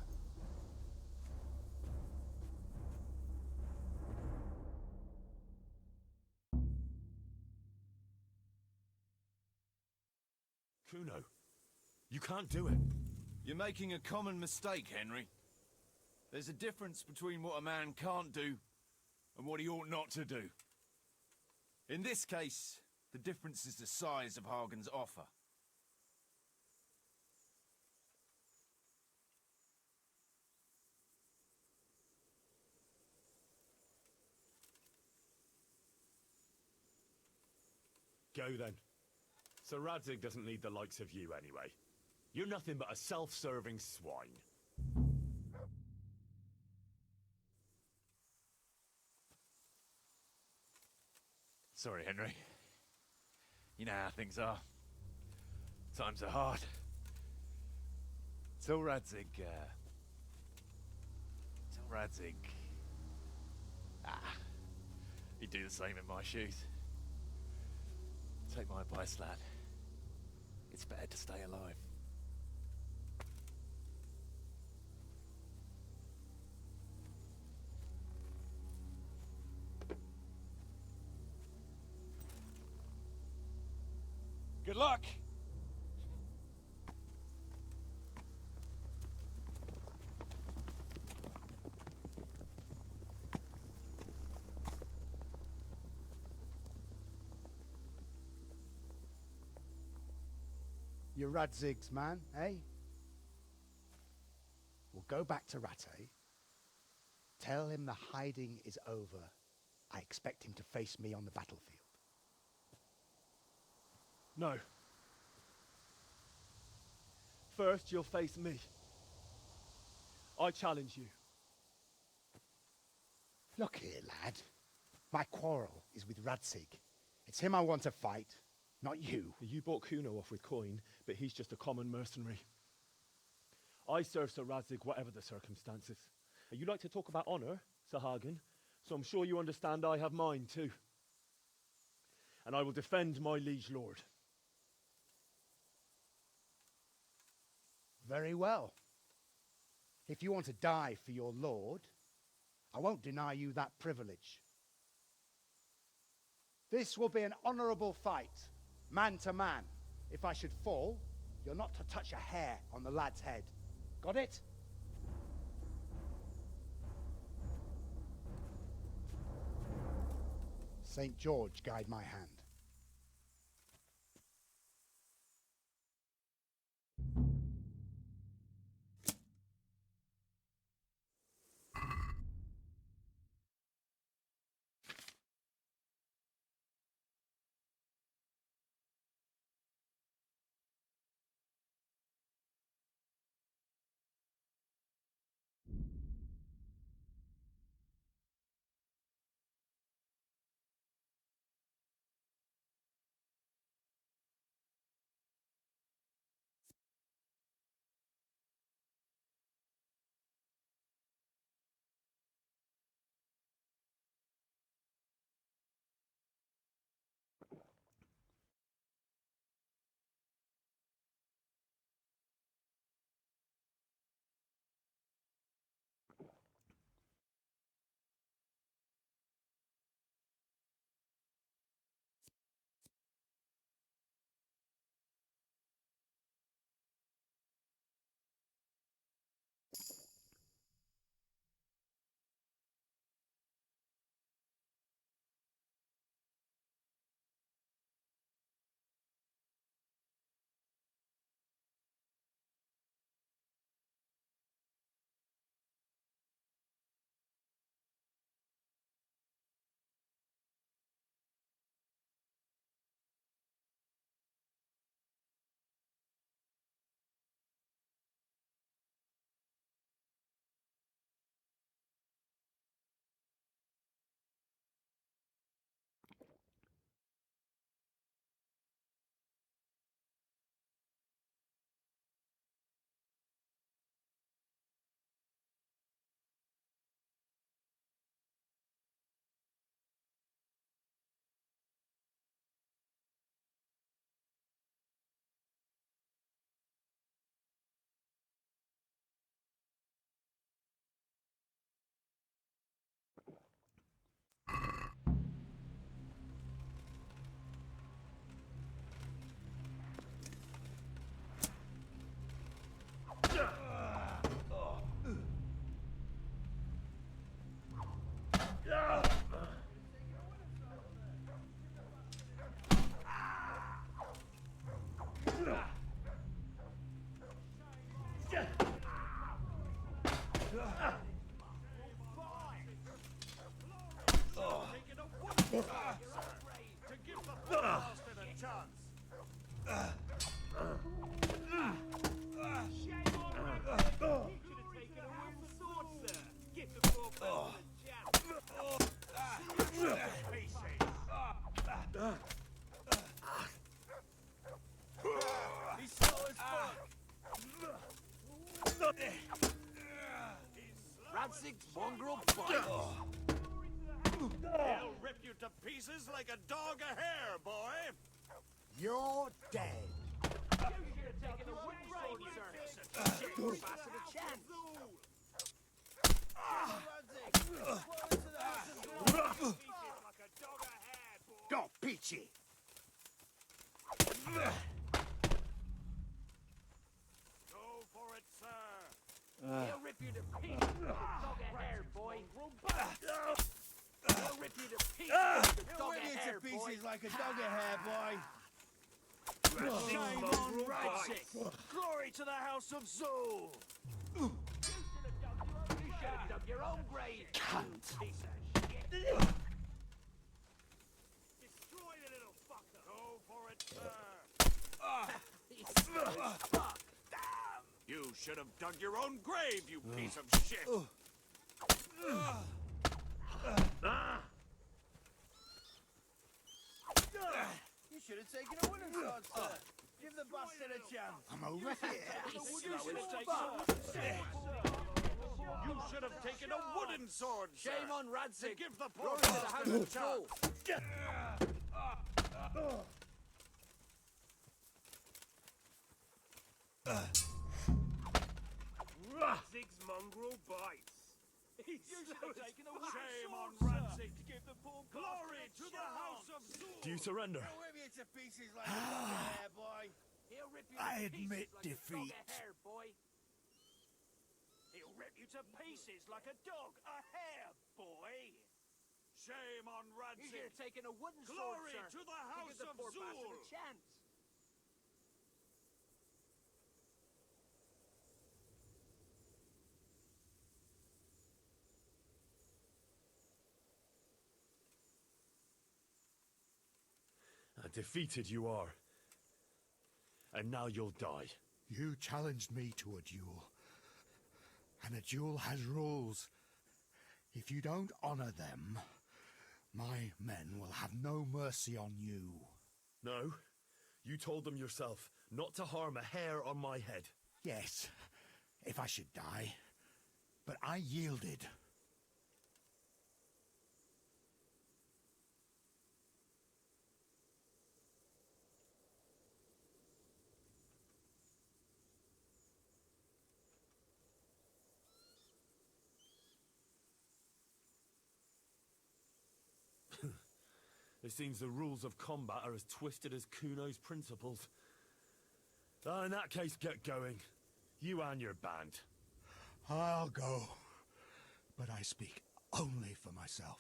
S1: Kuno, you can't do it.
S3: You're making a common mistake, Henry. There's a difference between what a man can't do and what he ought not to do. In this case, the difference is the size of Hagen's offer.
S1: Go then. Sir Radzig doesn't need the likes of you anyway. You're nothing but a self-serving swine.
S3: Sorry, Henry. You know how things are. Times are hard. Tell Radzig, he'd do the same in my shoes. Take my advice, lad. It's better to stay alive. Good luck!
S7: You're Radzig's man, eh? We'll go back to Rattay. Tell him the hiding is over. I expect him to face me on the battlefield.
S1: No. First, you'll face me. I challenge you.
S7: Look here, lad. My quarrel is with Radzig. It's him I want to fight, not you.
S1: You bought Kuno off with coin, but he's just a common mercenary. I serve Sir Radzig whatever the circumstances. And you like to talk about honor, Sir Hagen, so I'm sure you understand I have mine too. And I will defend my liege lord.
S7: Very well. If you want to die for your lord, I won't deny you that privilege. This will be an honorable fight, man to man. If I should fall, you're not to touch a hair on the lad's head. Got it? St. George guide my hand.
S15: He's slow as fuck.
S5: Ranzig's mongrel bite.
S15: He'll rip you to pieces like a dog a hair, boy.
S7: You're dead. Go, Peachy.
S15: Go for it, sir.
S5: He'll rip you to pieces like a dog a hair, boy. He'll rip you to pieces like a dog a hair, boy.
S15: like a dog a hair, boy.
S5: Shame on Ryzen. Glory to the House of Zul. You should have dug your own grave.
S7: Cunt.
S5: Piece of shit.
S15: Destroy the little fucker. Go for it, sir.
S5: Fuck.
S15: Damn. You should have dug your own grave, you piece of shit.
S3: You should have taken a wooden sword, sir. Give the bastard a chance.
S7: I'm over here.
S15: You should have taken a wooden sword, sir.
S5: Shame on Ranzig.
S15: Give the poor
S5: Glory to the House
S15: bastard a
S5: of Zul.
S15: chance.
S5: Ranzig's mongrel bites.
S15: You should have taken a wooden Shame on Ranzig. Give the poor Glory to the House of Zul.
S1: Do you surrender?
S3: He'll rip you to pieces like a dog a hair, boy.
S5: He'll rip you
S7: I
S5: to
S7: admit
S5: pieces like
S7: defeat.
S5: a dog a hair, boy. He'll rip you to pieces like a dog a hair, boy.
S15: Shame on
S5: You
S15: Ranzig.
S5: should have taken a wooden
S15: Glory
S5: sword, sir.
S15: to the
S5: To
S15: House
S5: give the
S15: of
S5: poor bastard
S15: Zul.
S5: a chance.
S1: Defeated you are. And now you'll die.
S7: You challenged me to a duel. And a duel has rules. If you don't honor them, my men will have no mercy on you.
S1: No, you told them yourself not to harm a hair on my head.
S7: Yes, if I should die. But I yielded.
S1: It seems the rules of combat are as twisted as Kuno's principles. In that case, get going. You and your band.
S7: I'll go. But I speak only for myself.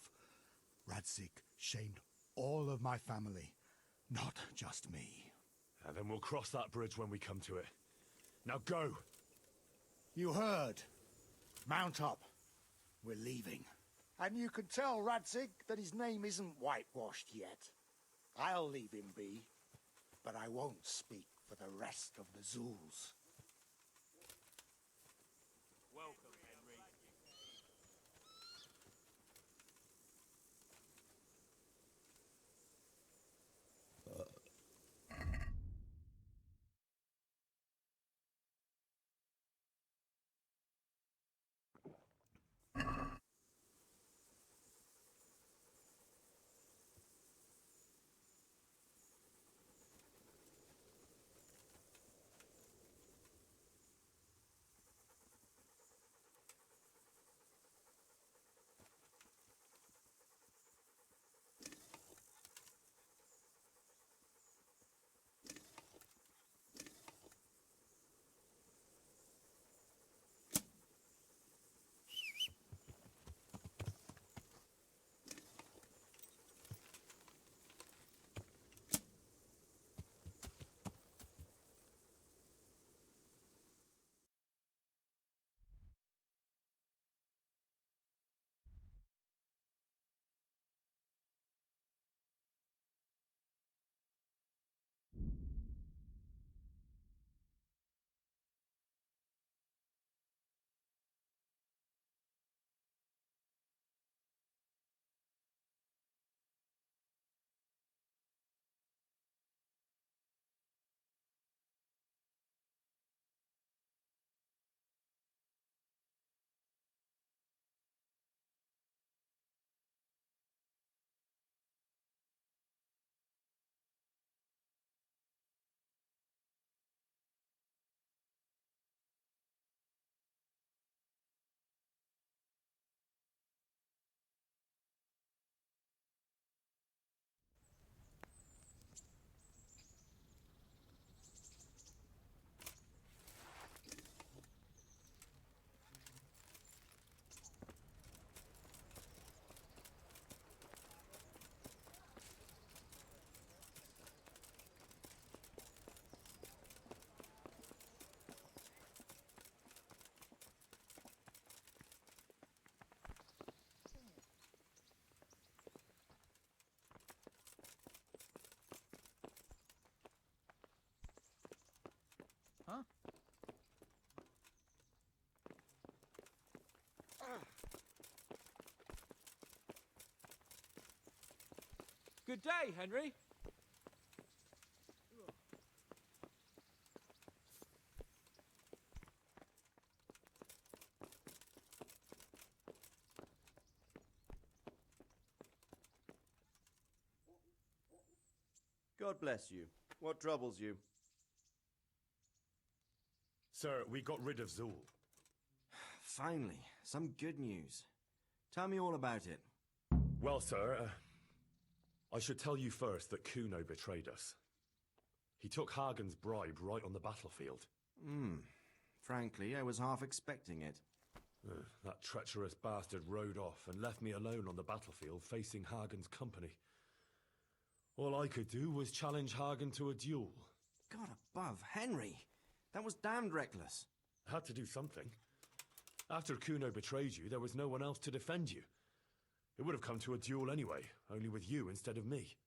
S7: Radzik shamed all of my family, not just me.
S1: And then we'll cross that bridge when we come to it. Now go!
S7: You heard. Mount up. We're leaving. And you can tell Radzik that his name isn't whitewashed yet. I'll leave him be, but I won't speak for the rest of the Zuls.
S15: Welcome, Henry.
S2: Huh? Good day, Henry.
S12: God bless you. What troubles you?
S1: Sir, we got rid of Zool.
S12: Finally, some good news. Tell me all about it.
S1: Well, sir, I should tell you first that Kuno betrayed us. He took Hagen's bribe right on the battlefield.
S12: Frankly, I was half expecting it.
S1: That treacherous bastard rode off and left me alone on the battlefield facing Hagen's company. All I could do was challenge Hagen to a duel.
S12: God above, Henry! That was damned reckless.
S1: I had to do something. After Kuno betrayed you, there was no one else to defend you. It would have come to a duel anyway, only with you instead of me.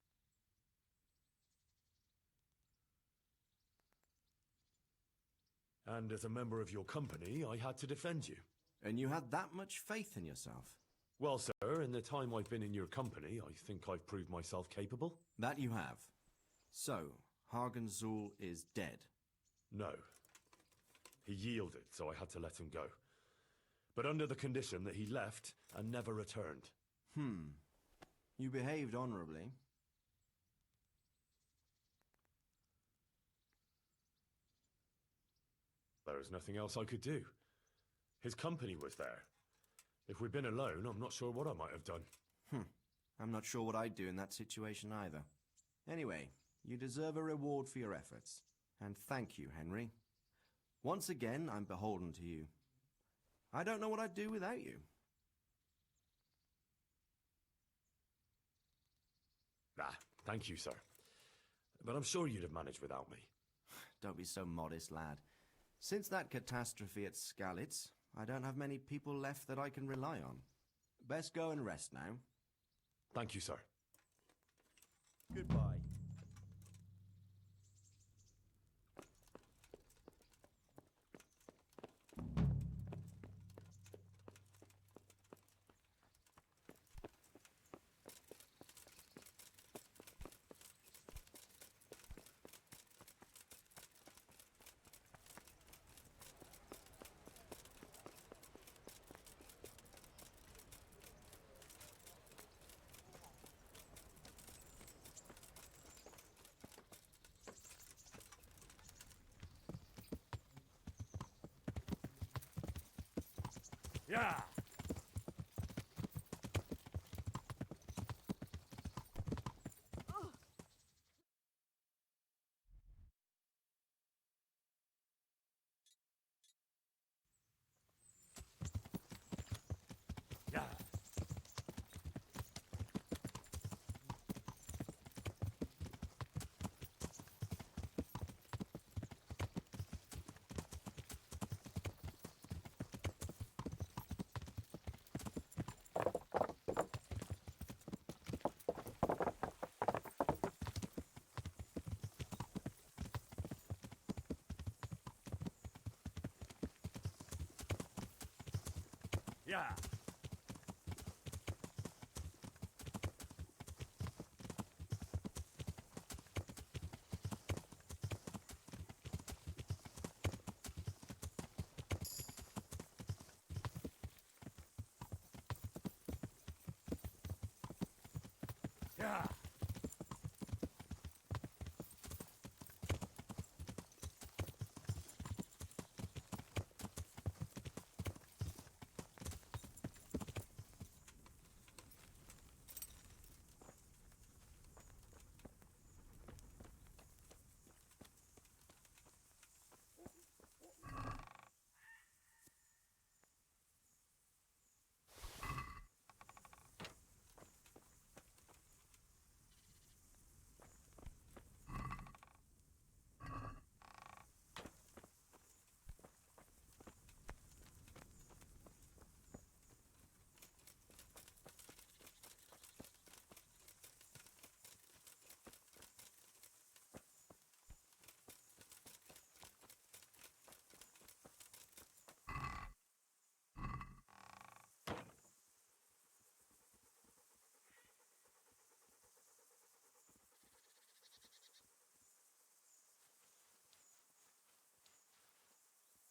S1: And as a member of your company, I had to defend you.
S12: And you had that much faith in yourself?
S1: Well, sir, in the time I've been in your company, I think I've proved myself capable.
S12: That you have. So, Hagen Zool is dead?
S1: No. He yielded, so I had to let him go. But under the condition that he left and never returned.
S12: You behaved honorably.
S1: There was nothing else I could do. His company was there. If we'd been alone, I'm not sure what I might have done.
S12: I'm not sure what I'd do in that situation either. Anyway, you deserve a reward for your efforts. And thank you, Henry. Once again, I'm beholden to you. I don't know what I'd do without you.
S1: Thank you, sir. But I'm sure you'd have managed without me.
S12: Don't be so modest, lad. Since that catastrophe at Skalitz, I don't have many people left that I can rely on. Best go and rest now.
S1: Thank you, sir.
S12: Goodbye.
S1: Yeah! Yeah!